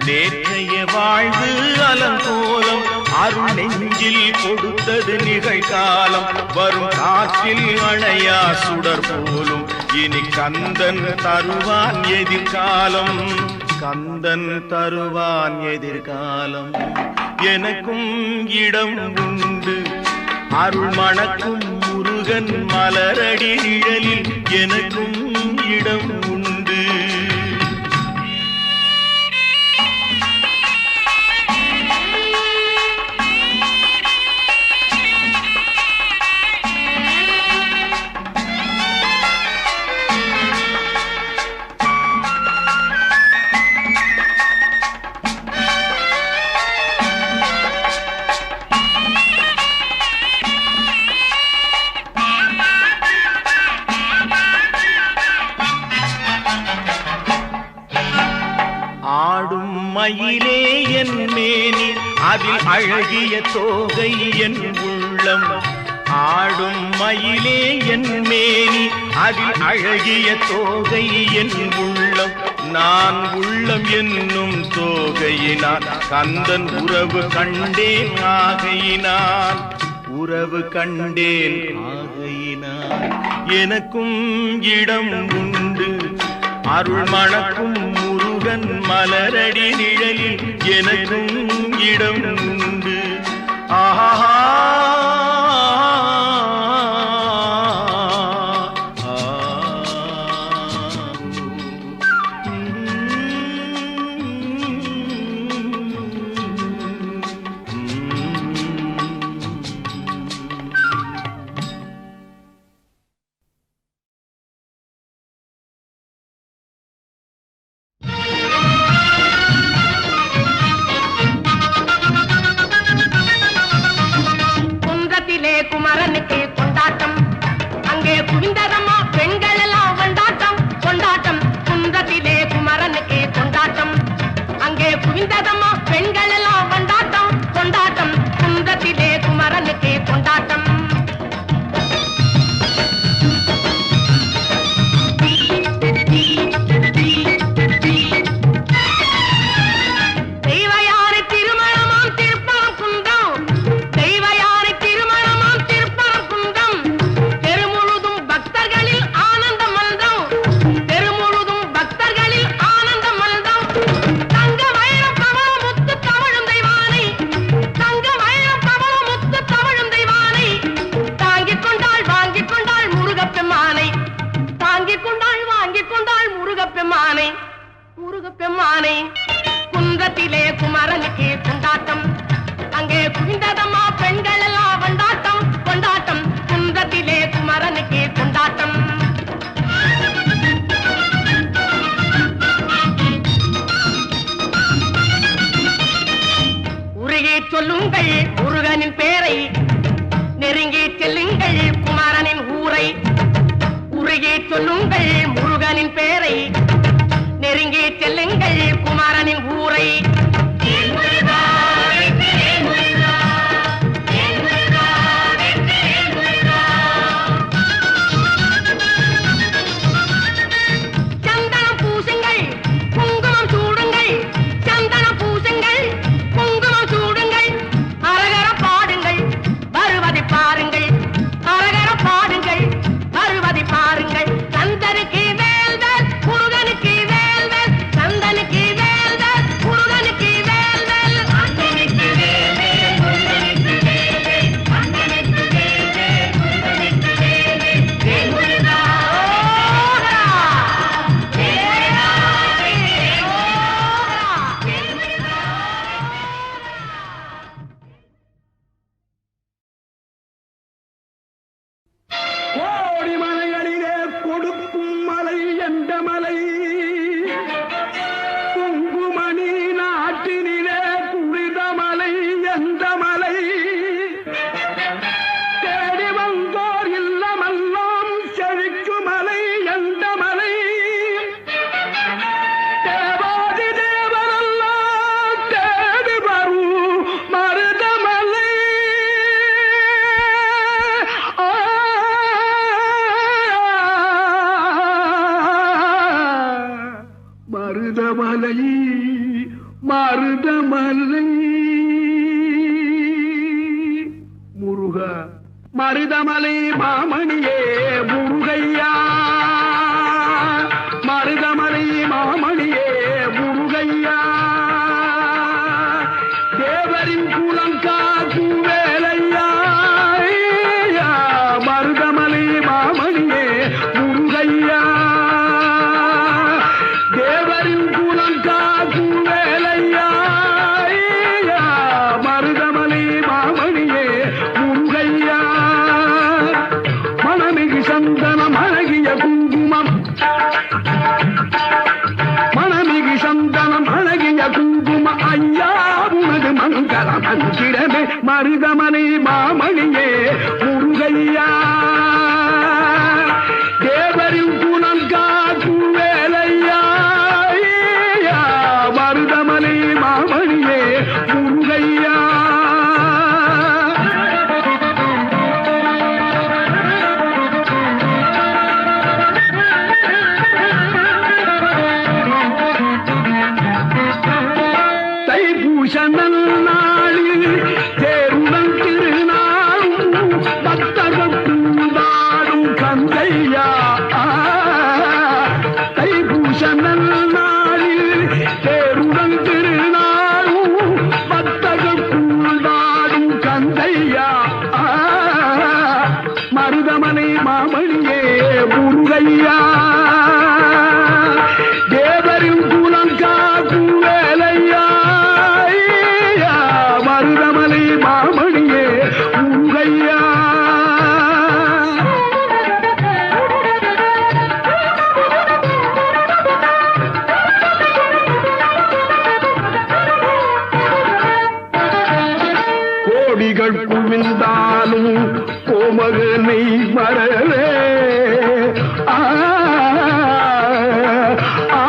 நேற்றைய வாழ்வு அலங்கோலம் அருள் நெஞ்சில் கொடுத்தது நிகழ்காலம். வரும் காற்றில் அணையா சுடர் போலும் இனி கந்தன் தருவான் எதிர்காலம். எனக்கும் இடம் உண்டு அருள் மணக்கும் முருகன் மலரடி நிழலில் எனக்கும் இடம் உண்டு. ஆடும் மயிலே என் மேனி அதில் அழகிய தோகை என் உள்ளம். ஆடும் மயிலே என் மேனி அதில் அழகிய தோகை என் உள்ளம். நான் உள்ளம் என்னும் தோகையினால் கந்தன் உறவு கண்டேன் ஆகையினால் எனக்கும் இடம் உண்டு அருள் மணக்கும் முருகன் மலரடி நிழலில் எனக்கும் இடம் உண்டு. ஆஹா முருகப்பெம்மானே குன்றத்திலே குமரனுக்கு கொண்டாட்டம். அங்கே குவிந்ததம்மா பெண்கள் எல்லாம் கொண்டாட்டம் கொண்டாட்டம். குன்றத்திலே குமரனுக்கு கொண்டாட்டம். உருகி சொல்லுங்கள் முருகனின் பேரை, நெருங்கி செல்லுங்கள் குமரனின் ஊரை. உருகி சொல்லுங்கள் முருகனின் பேரை, நெருங்கி செல்லுங்கள் குமரனின் ஊரை. சந்தனம் பூசுங்கள் குங்குமம் சூடுங்கள், சந்தனம் பூசுங்கள் குங்குமம் சூடுங்கள். அரகர பாடுங்கள் வருவதை பாருங்கள், அரகர பாடுங்கள் வருவதை பாருங்கள். கோடி மலைகளிலே கொடுக்கும் மலை எந்த மலை குங்குமணி நாட்டினிலே குறித மலை எந்த மலை தேடி வந்தோர் இல்லமெல்லாம் செழிக்கு மலை எந்த மலை தேவாதி தேவரெல்லாம் தேடி வரும் மருதமலை மருதமலை மருதமலை முருக மருதமலை மாமணியே முருகையா மருதமலை மாமணியே முருகையா தேவரின் குலங்காக்கும் வேலையா மருதமலை மாமணியே முருகையா தேவரின் குலங்காக்கும் வேலையா மருதமலை மாமணியே முருகையா மனமிகு சந்தனம் அழகிய குங்குமம் மனமிகு சந்தனம் அழகிய குங்கும ஐயா உனது மங்கள மந்திரமே மருதமலை மாமணியே முருகையா தேவரின் குணம் காக்கும் வேலையா மருதமலை மாமணியே முருகையா தைப்பூசனல் நாளில் தேருடன் திருநாளும் பக்தர்கள் கூடாடும் கந்தையா தைப்பூசனல் நாளில் தேருடன் திருநாளும் பக்தர்கள் கூடாடும் கந்தையா மருதமலை மாமணியே முருகையா தேவரின் குலம் காக்கும் வேலையா மருதமலை மாமணியே முருகையா கோடிகள் குவிந்தாலும் கோமகனை மறவே ஆ ஆ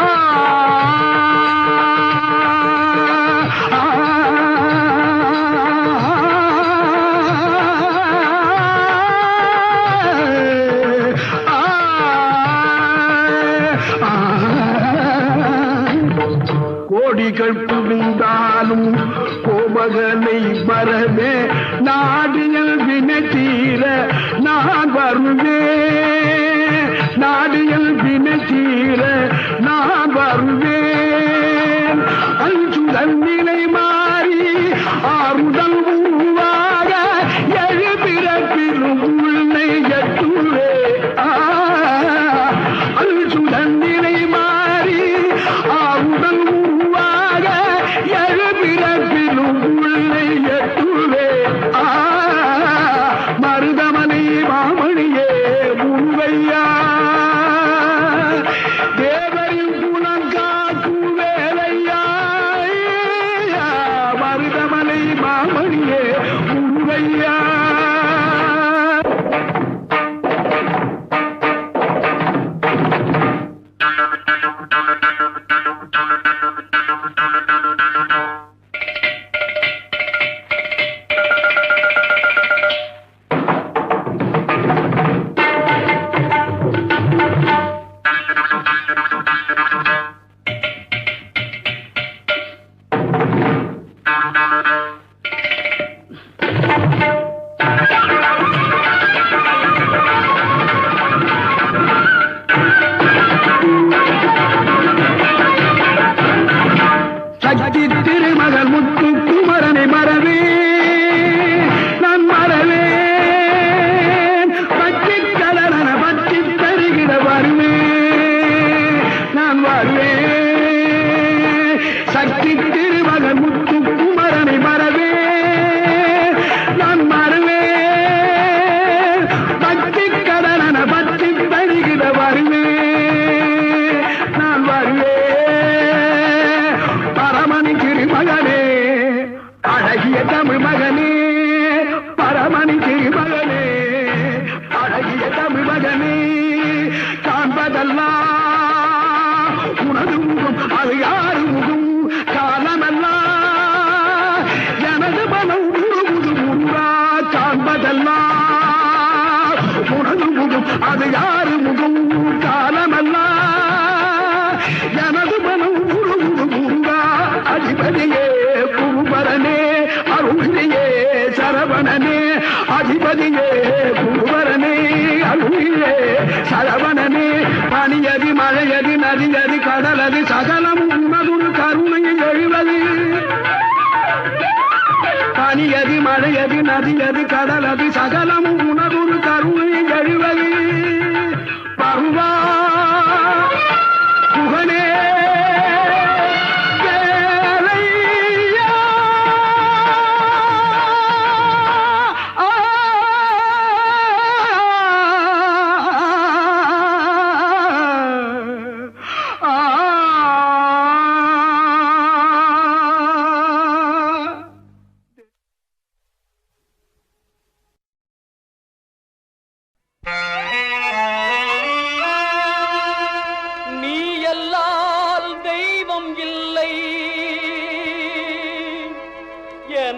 கோடிகள் குவிந்தாலும் கோமகனை மறவே நாடியல் வினை தீர நான் வருவே காண்பதெல்லாம் உனது முகம் அது யாரு முகம் காலமெல்லாம் எனது மனம் முழுகுது முருகா காண்பதெல்லாம் உனது முகம் அது யாரு முகம் காலமெல்லாம் எனது மனம் முழுகுது முருகா அதிபதியே குருபரனே அருளியே சரவணனே அதிபதியே குருபரனே அருளியே சரவணனே பனியதி மழையதி நதியதி கடலதி சகலமும் உனதுரு கருணையில் எழுவது பனியதி மழையதி நதியதி கடலதி சகலமும் உனதுரு கருணையில் எழுவது பருவா புகனே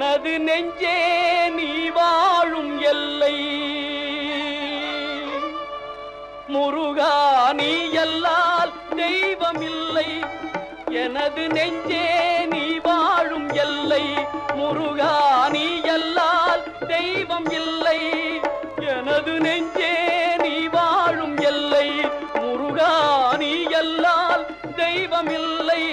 எனது நெஞ்சே நீ வாழும் எல்லை முருகா நீ எல்லால் தெய்வம் இல்லை எனது நெஞ்சே நீ வாழும் எல்லை முருகா நீ எல்லால் தெய்வம் இல்லை எனது நெஞ்சே நீ வாழும் எல்லை முருகா நீ எல்லால் தெய்வம் இல்லை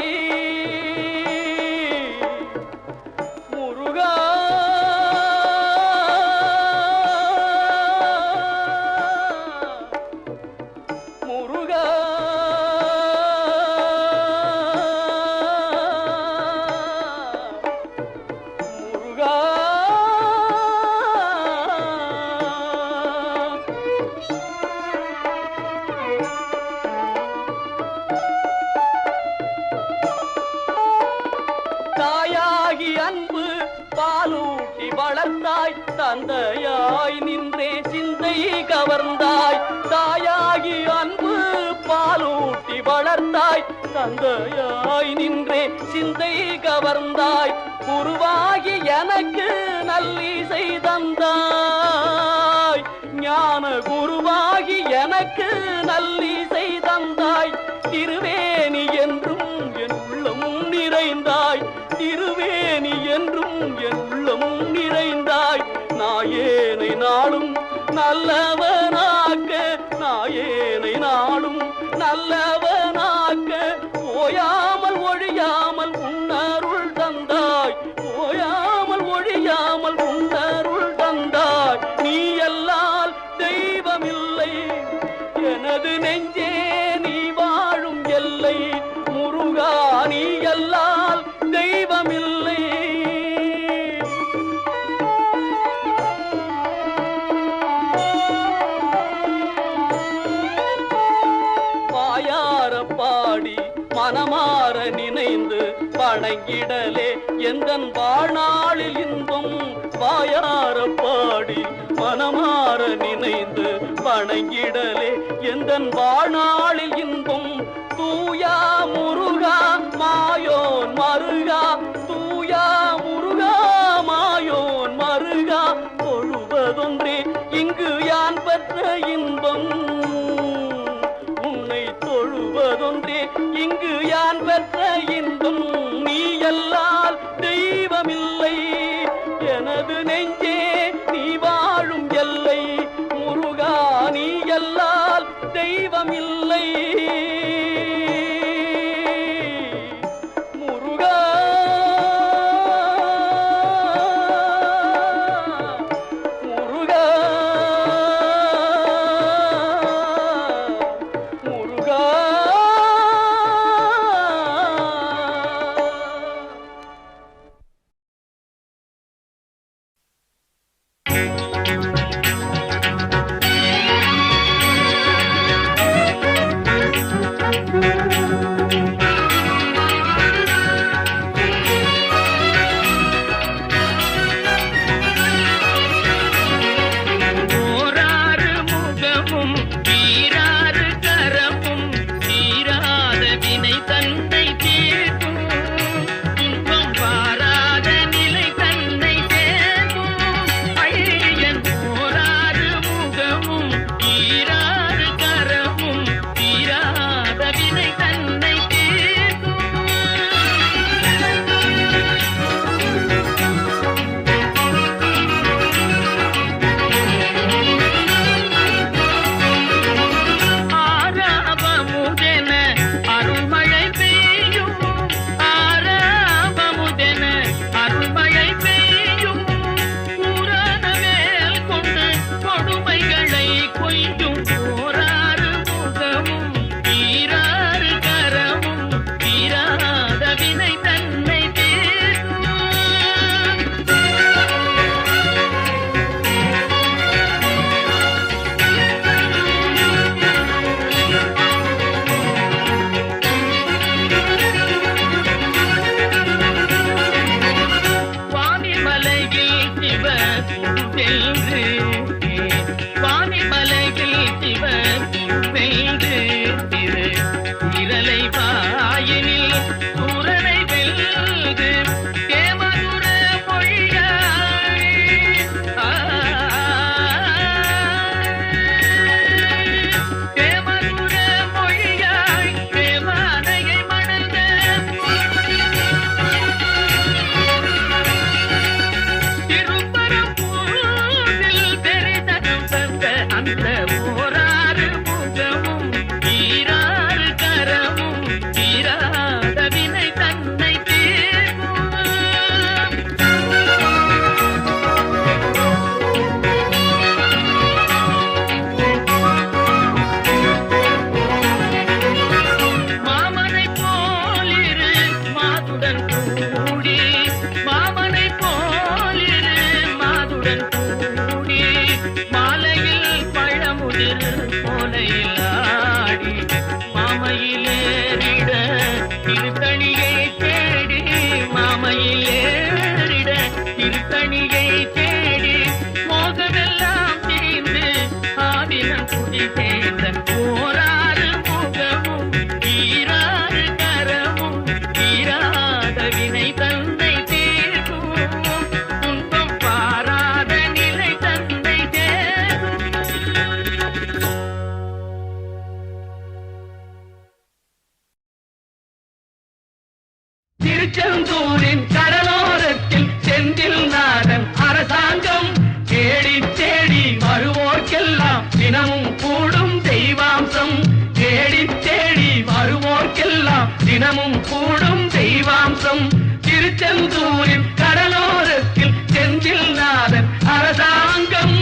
பாலூட்டி வளர்ந்தாய் தந்தையாய் நின்றே சிந்தை கவர்ந்தாய் தாயாகி அன்பு பாலூட்டி வளர்ந்தாய் தந்தையாய் நின்றே சிந்தை கவர்ந்தாய் குருவாகி எனக்கு நல்லிசை தந்தாய் ஞான குருவாகி எனக்கு நல்லிசை தந்தாய் திருவேணி என்றும் என் உள்ளம் நிறைந்தாய் திருவேணி என்றும் என் உள்ளம் நிறைந்தாய் நாயேனை நாளும் நல்லவனாக்க நாயேனை நாளும் நல்லவனாக்க ஓயாமல் ஒழியாமல் உன்னருள் தந்தாய் ஓயாமல் ஒழியாமல் உன்னருள் தந்தாய் நீ எல்லால் தெய்வமில்லை எனது நெஞ்சே நீ வாழும் எல்லை முருகா நீ எல்லால் தெய்வமில்லை வாயார பாடி மனமாற நினைந்து வணங்கிடலே எந்தன் வாழ்நாளில் இன்பம் வாயார பாடி மனமாற நினைந்து வணங்கிடலே எந்தன் வாழ்நாளில் இன்பம் தூயா முருகா மாயோன் மருகா தூயா முருகா மாயோன் மருகா தொழுவதொன்றே இங்கு யான் பெற்ற இன்பம் உன்னை தொழுவதொன்றே இங்கு யான் பெற்ற இன்பம் நீ எல்லால் தெய்வமில்லை எனது நெஞ்சே நீ வாழும் எல்லை முருகா நீ எல்லால் தெய்வமில்லை உலகில் சிவன் வென்று திரு இரலை வாயினில் சூரனை வெல்து தேவதுர மொழியாய் தேவதுர மொழியாய் தேவானையை மணந்த திருப்பரம்பூரில் தெரிதனம் தந்த அந்த ஓராறு முகமும் ஈராறு கரமும் தீராத வினை தன்னை தீர்க்கும். மாமனை போலிரு மாதுடன் கூடி மாமனை போலிரு மாதுடன் கூடி மாலையில் பழமுதிர் போலையில் ஆடி மாமையிலேறிட திருத்தணியை தேடி மாமையிலேறிட திருத்தணியை தேடி மோகமெல்லாம் தீர்ந்து ஆதினம் குடி சேர்ந்த ஓராறு முகமும் ஈராறு கரமும் ஈராத வினை தந்தை தீர்க்கும் துன்பம் பாராத நிலை தந்தை தேர்க்கும். திருச்செந்தூரின் கடலோரத்தில் செந்தில் நாதன் அரசாங்கம் தேடி தேடி வருவோர்க்கெல்லாம் தினமும் கூடும் தெய்வாம்சம் தேடி தேடி வருவோர்க்கெல்லாம் தினமும் கூடும் தெய்வாம்சம் திருச்செந்தூரின் கடலோரத்தில் செந்தில் நாதன் அரசாங்கம்.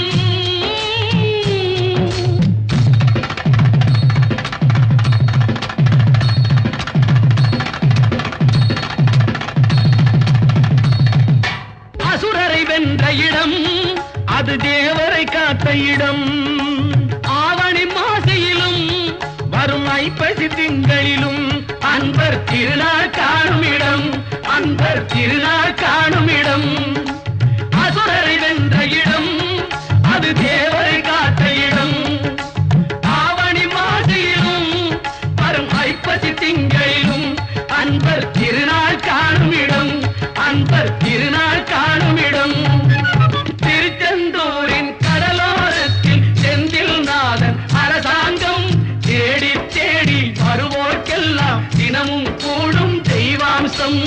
அசுரரை வென்ற இடம் அது தேவரை காத்த இடம் ஆவணி மாசையிலும் வரும் ஐப்பசி திங்களிலும் அன்பர் திருநாள் காணும் இடம் அன்பர் திருநாள் காணும் இடம் அசுரரை வென்ற இடம் அது தேவரை காத்த இடம் ஆவணி மாசையிலும் வரும் ஐப்பசி திங்களிலும் அன்பர் திருநாள் காணும் இடம் அன்பர் திருநாள் காணும் இடம் திருச்செந்தூரின் கடலோரத்தில் செந்தில் நாதன் அரசாங்கம் தேடி தேடி வருவோர்க்கெல்லாம் தினமும் கூடும் தெய்வாம்சம்.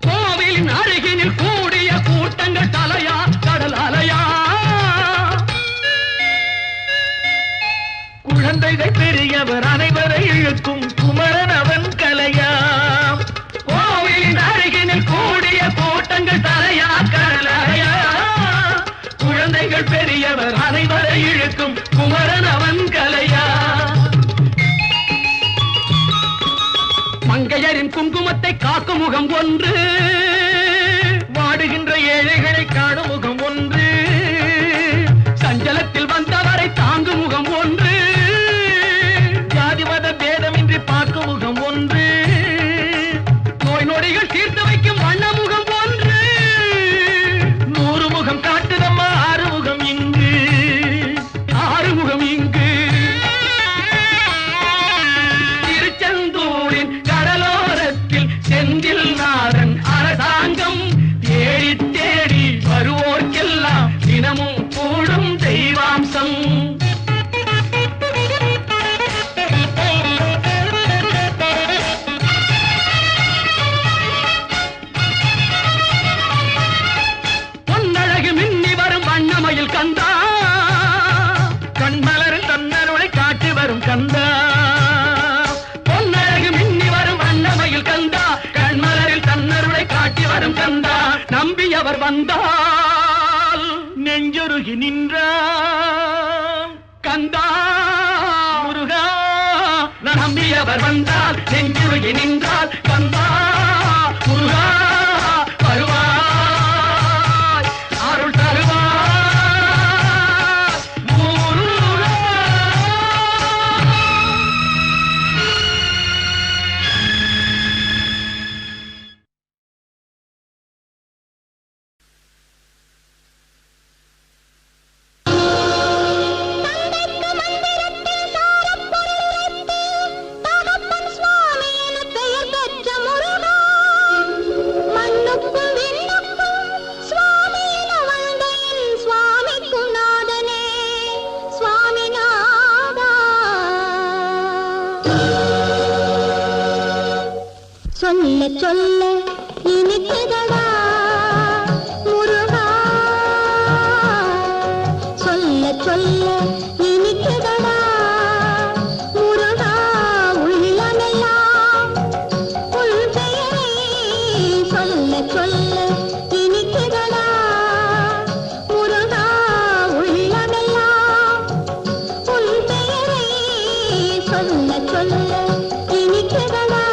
கோவிலின் அருகினில் கூடிய கூட்டங்கள் தலையா கடல் அலையா குழந்தைகள் பெரியவர் அனைவரை இழுக்கும் குமரன் அவன் கலையா கோவிலின் அருகினில் கூடிய கூட்டங்கள் தலையா கடல் அலையா குழந்தைகள் பெரியவர் அனைவரை இழுக்கும் குமரன் அவன் கலையா மங்கையரின் குங்குமத்தை காக்கும் முகம் ஒன்று வாடுகின்ற ஏழைகளை காணும் முகம் ஒன்று சஞ்சலத்தில் வந்தவரை தாங்கும் முகம் ஒன்று ஜாதி மத பேதமின்றி பார்க்கும் முகம் ஒன்று நோய் நொடிகள் தீர்த்து வைக்கும் வண்ண முகம் ஒன்று 100 முகம் காட்டுதம்மா ஆறுமுகம் இங்கு ஆறுமுகம் இங்கு திருச்செந்தூரின் கடலோரத்தில் செந்தில் நாதன் அரசாங்கம் தேடி தேடி வருவோர்க்கெல்லாம் தினமும் கூடும் தெய்வாம்சம். பொன்னழகு மின்னி வரும் வண்ணமயில் கந்தா கண்மலரில் தன்னருளை காட்டி வரும் கந்தா பொன்னழகு மின்னி வரும் வண்ணமயில் கந்தா கண்மலரில் தன்னருளை காட்டி வரும் கந்தா நம்பியவர் வந்தால் நெஞ்சொருகி நின்றான் கந்தா முருகா நம்பியவர் வந்தால் நெஞ்சுருகி நின்றால் கந்தா முருகா வருவாய் அருள் தருவாய் முருகா. சொல்ல சொல்ல இனிக்குதடா முருகா, சொல்ல சொல்ல இனிக்குதடா முருகா, உள்ளமெல்லாம் உள் பெயரை சொல்ல சொல்ல இனிக்குதடா முருகா, உள்ளமெல்லாம் உள் பெயரை சொல்ல சொல்ல இனிக்குதடா.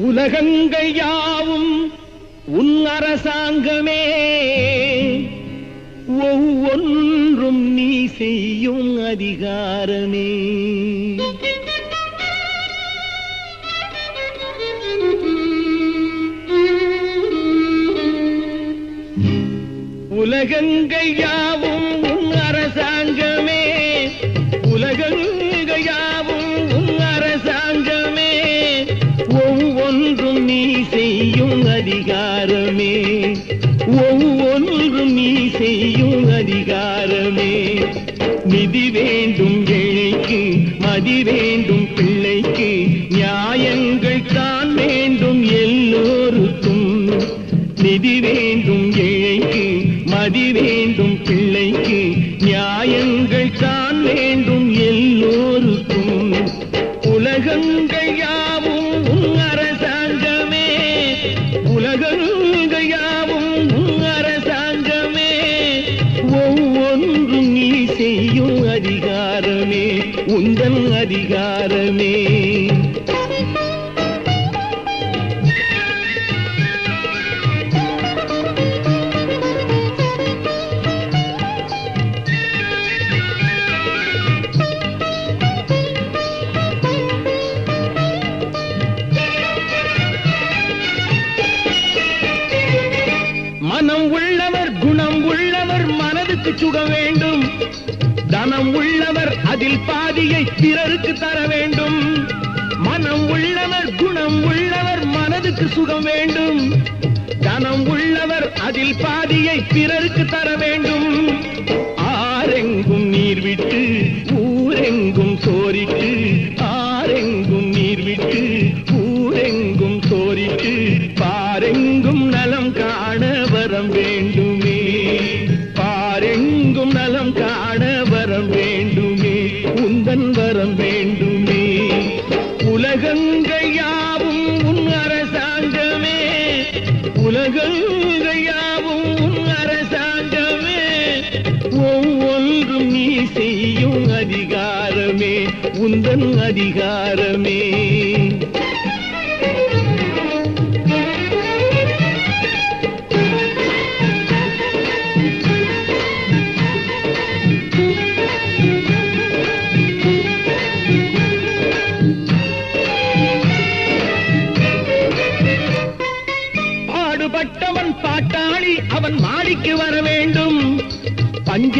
உலகங்கள் யாவும் உன் அரசாங்கமே, ஒவ்வொன்றும் நீ செய்யும் அதிகாரமே. உலகங்கள் யாவும் உன் அரசாங்கமே, உலகங்கள் யாவும் உன் அரசாங்கமே, ஒவ்வொன்றும் நீ செய்யும் அதிகாரமே, ஒவ்வொன்றும் நீ செய்யும் அதிகாரமே. நிதி வேண்டும் ஏழைக்கு, மதி வேண்டும் பிள்ளைக்கு, நியாயங்கள் தான் வேண்டும் எல்லோருக்கும். நிதி வேண்டும் ஏழைக்கு, மதி வேண்டும் பிள்ளைக்கு, நியாயங்கள் தான் வேண்டும் எல்லோருக்கும். உலகங்கள் யாவும் உன் அரசாங்கமே, உலகங்கள் யாவும் உன் அரசாங்கமே, ஒவ்வொன்றும் நீ செய்யும் அதிகாரமே, உந்தன் அதிகாரமே. மனம் உள்ளவர் குணம் உள்ளவர் மனதுக்கு சுக வேண்டும், தனம் உள்ளவர் அதில் பாதியை பிறருக்கு தர வேண்டும். மனம் உள்ளவர் குணம் உள்ளவர் மனதுக்கு சுகம் வேண்டும், தனம் உள்ளவர் அதில் பாதியை பிறருக்கு தர வேண்டும். ஆரெங்கும் நீர் விட்டு ஊரெங்கும் சோரிட்டு, ஆரெங்கும் நீர் விட்டு ஊரெங்கும் சோரிட்டு, பாரெங்கும் நலம் காண வரம் வேண்டுமே, பாரெங்கும் நலம் காண வரம் வேண்டுமே, உந்தன் வரம் வேண்டுமே. உலகங்கள் யாவும் உன் அரசாங்கமே, உலகங்கள் யாவும் உன் அரசாங்கமே, ஒவ்வொன்றும் நீ செய்யும் அதிகாரமே, உந்தன் அதிகாரமே.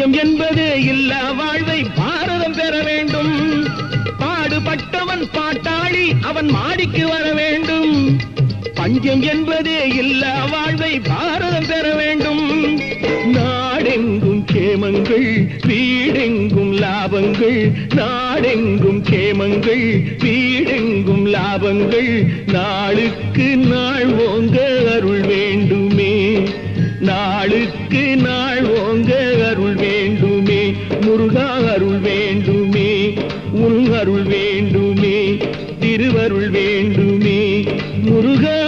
பஞ்சம் என்பதே இல்லா வாழ்வை பாரதம் பெற வேண்டும். பாடுபட்டவன் பாட்டாளி, அவன் மாடிக்கு வர வேண்டும். பஞ்சம் என்பதே இல்லா வாழ்வை பாரதம் பெற வேண்டும். நாடெங்கும் கேமங்கள், வீடெங்கும் லாபங்கள். நாடெங்கும் கேமங்கள், வீடெங்கும் லாபங்கள். நாளுக்கு நாள் ஓங்க அருள் வேண்டுமே, நாளுக்கு நாள் ஓங்க அருள் வேண்டுமே. முருகா அருள் வேண்டுமே, உன் அருள் வேண்டுமே, திருவருள் வேண்டுமே. முருகா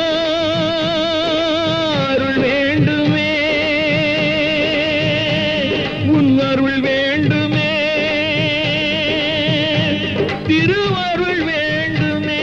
அருள் வேண்டுமே, உன் அருள் வேண்டுமே, திருவருள் வேண்டுமே.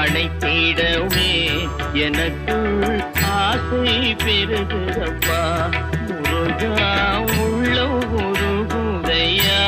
அணைத்திடவே எனக்குள் ஆசை பெருகுதப்பா. முருகா உள்ள ஒரு குதையா.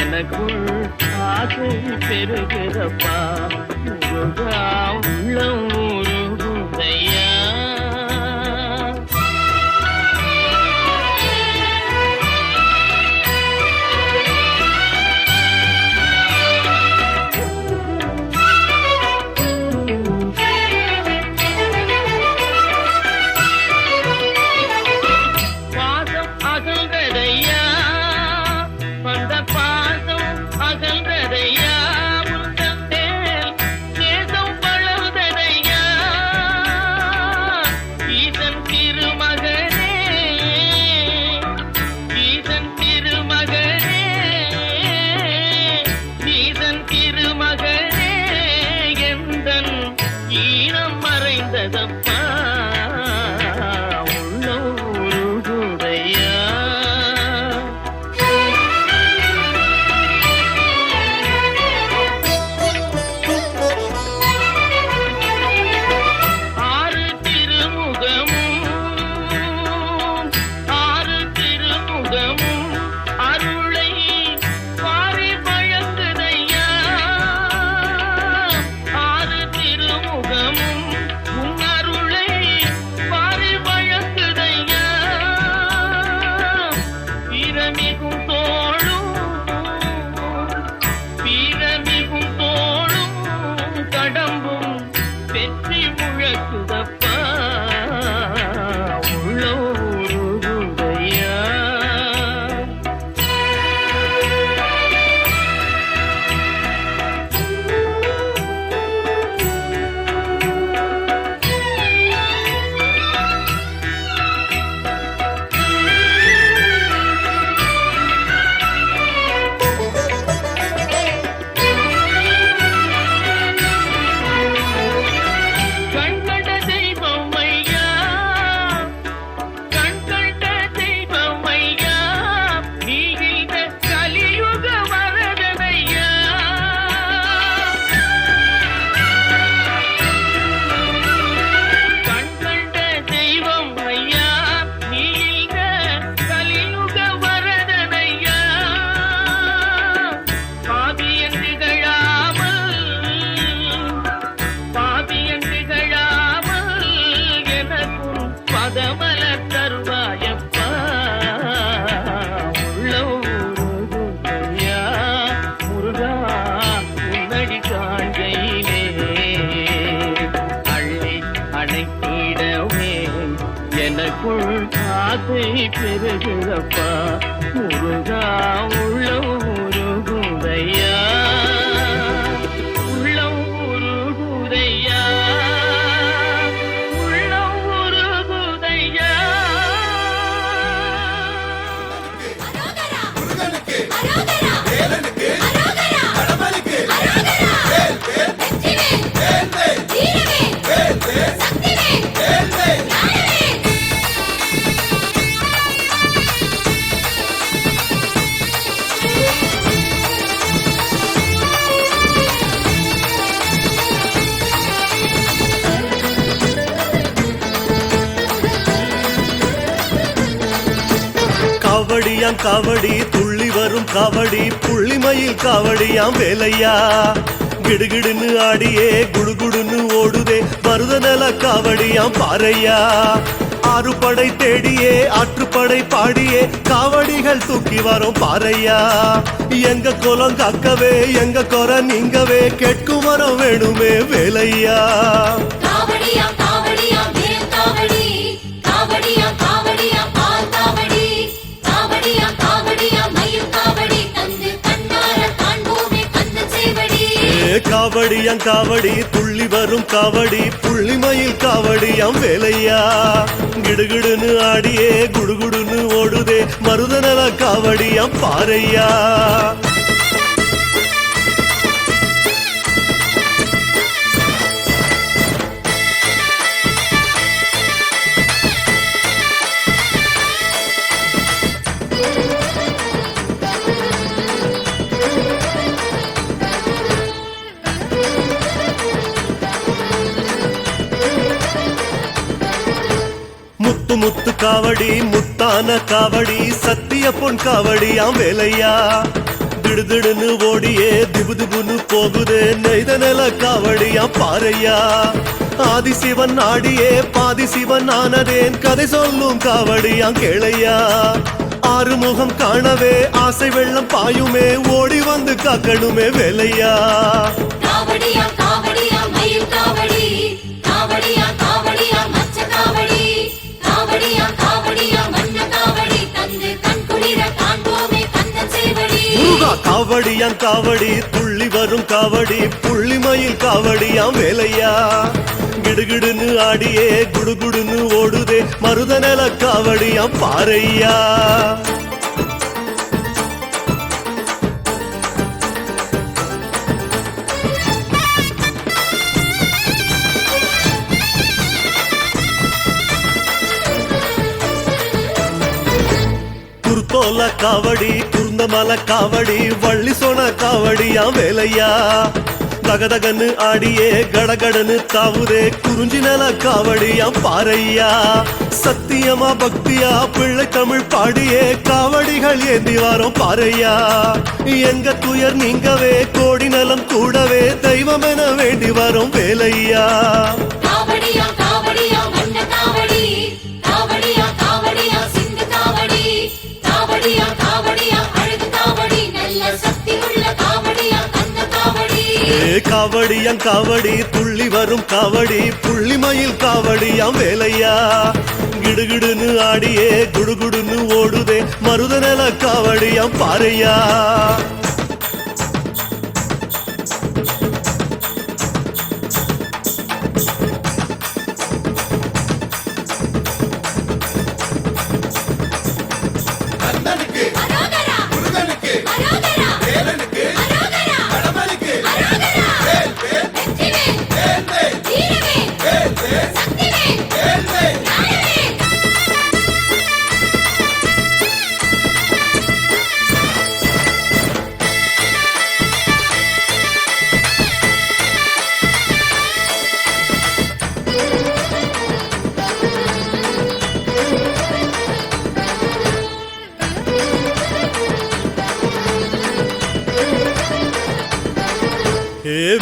எனக்குள் ஆசை பெருகிறப்பா. முருகா உள்ள ஒரு குதையா. எனக்குள் ஆசை பெருகிறப்பா முருகா உள்ளம் உருகுதையா உள்ளம் உருகுதையா உள்ளம் உருகுதையா காவடியாம் காவடி துள்ளி வரும் காவடி புள்ளிமயில் காவடியாம் வேலையா கிடுகிடுன்னு ஆடியே குடுகுடுன்னு ஓடுதே மருதநல காவடியாம் பாறையா ஆறுபடை தேடியே ஆற்றுப்படை பாடியே காவடிகள் தூக்கி வரும் பாறையா எங்க குலம் காக்கவே எங்க குறை நீங்கவே கேட்கும் வரம் வேணுமே வேலையா காவடியாம் காவடி துள்ளி வரும் காவடி புள்ளிமயில் காவடியாம் வேலையா கிடுகிடுன்னு ஆடியே குடுகுடுன்னு ஓடுதே மருதநல காவடியாம் பாறையா முத்து முத்து காவடி முத்தான காவடி சத்திய பொன் காவடியாம் வேலையா திடுதிடுன்னு ஓடியே திபுதிபுன்னு போகுதே நெய்த நில காவடியாம் பாறையா ஆதிசிவன் ஆடியே பாதிசிவன் ஆனதேன் கதை சொல்லும் காவடியாம் கேளையா ஆறுமுகம் காணவே ஆசை வெள்ளம் பாயுமே ஓடி வந்து காக்கணுமே வேலையா காவடியாம் காவடி துள்ளி வரும் காவடி புள்ளிமயில் காவடியாம் வேலையா கிடுகிடுன்னு ஆடியே குடுகுடுன்னு ஓடுதே மருதநல காவடியாம் பாறையா குருத்தோல காவடி குருந்தமல காவடி வள்ளி சோன காவடியாம் வேலையா தகதகன்னு ஆடியே கடகடன்னு தாவுதே குறிஞ்சி நல காவடியாம் பாறையா சத்தியமா பக்தியா பிள்ளை தமிழ் பாடியே காவடிகள் ஏந்தி வாரம் பாறையா எங்க துயர் நீங்கவே கோடி நலம் கூடவே தெய்வம் என வேண்டி வரும் வேலையா காவடியாம் காவடி துள்ளி வரும் காவடி புள்ளிமயில் காவடியாம் வேலையா கிடுகிடுன்னு ஆடியே குடுகுடுன்னு ஓடுதே மருதநல காவடியாம் பாறையா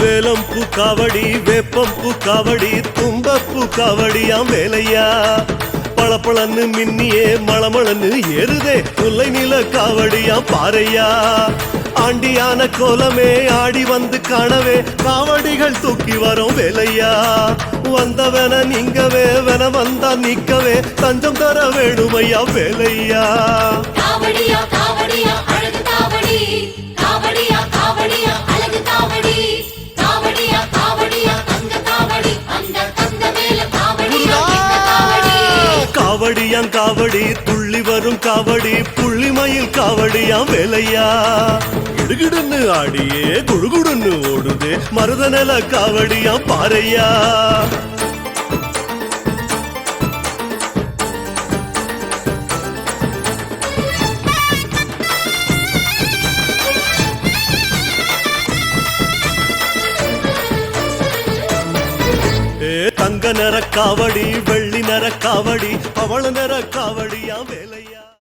வேலம்பூ காவடி வேப்பம்பூ காவடி தும்பப்பூ காவடியாம் வேலையா பளபளன்னு மின்னியே மளமளன்னு ஏறுதே முல்லை நில காவடியாம் பாறையா ஆண்டியான கோலமே ஆடி வந்து காணவே காவடிகள் தூக்கி வரும் வேலையா வந்தவன நீங்கவே வன வந்தா நிக்கவே தஞ்சம் தர வேணுமையா வேலையா காவடியா காவடியா அழகு காவடி காவடியா காவடியா அழகு காவடி காவடியா காவடியா தங்க காவடி அந்த தங்க மேல காவடியா காவடி காவடியாம் காவடி துள்ளி வரும் காவடி புள்ளிமயில் காவடியா வேலையா கிடுகிடுன்னு ஆடியே குடுகுடுன்னு ஓடுதே மருதநல காவடியா பாறையா தங்க நிற காவடி வெள்ளி நிற காவடி அவள நிற காவடியா வேலை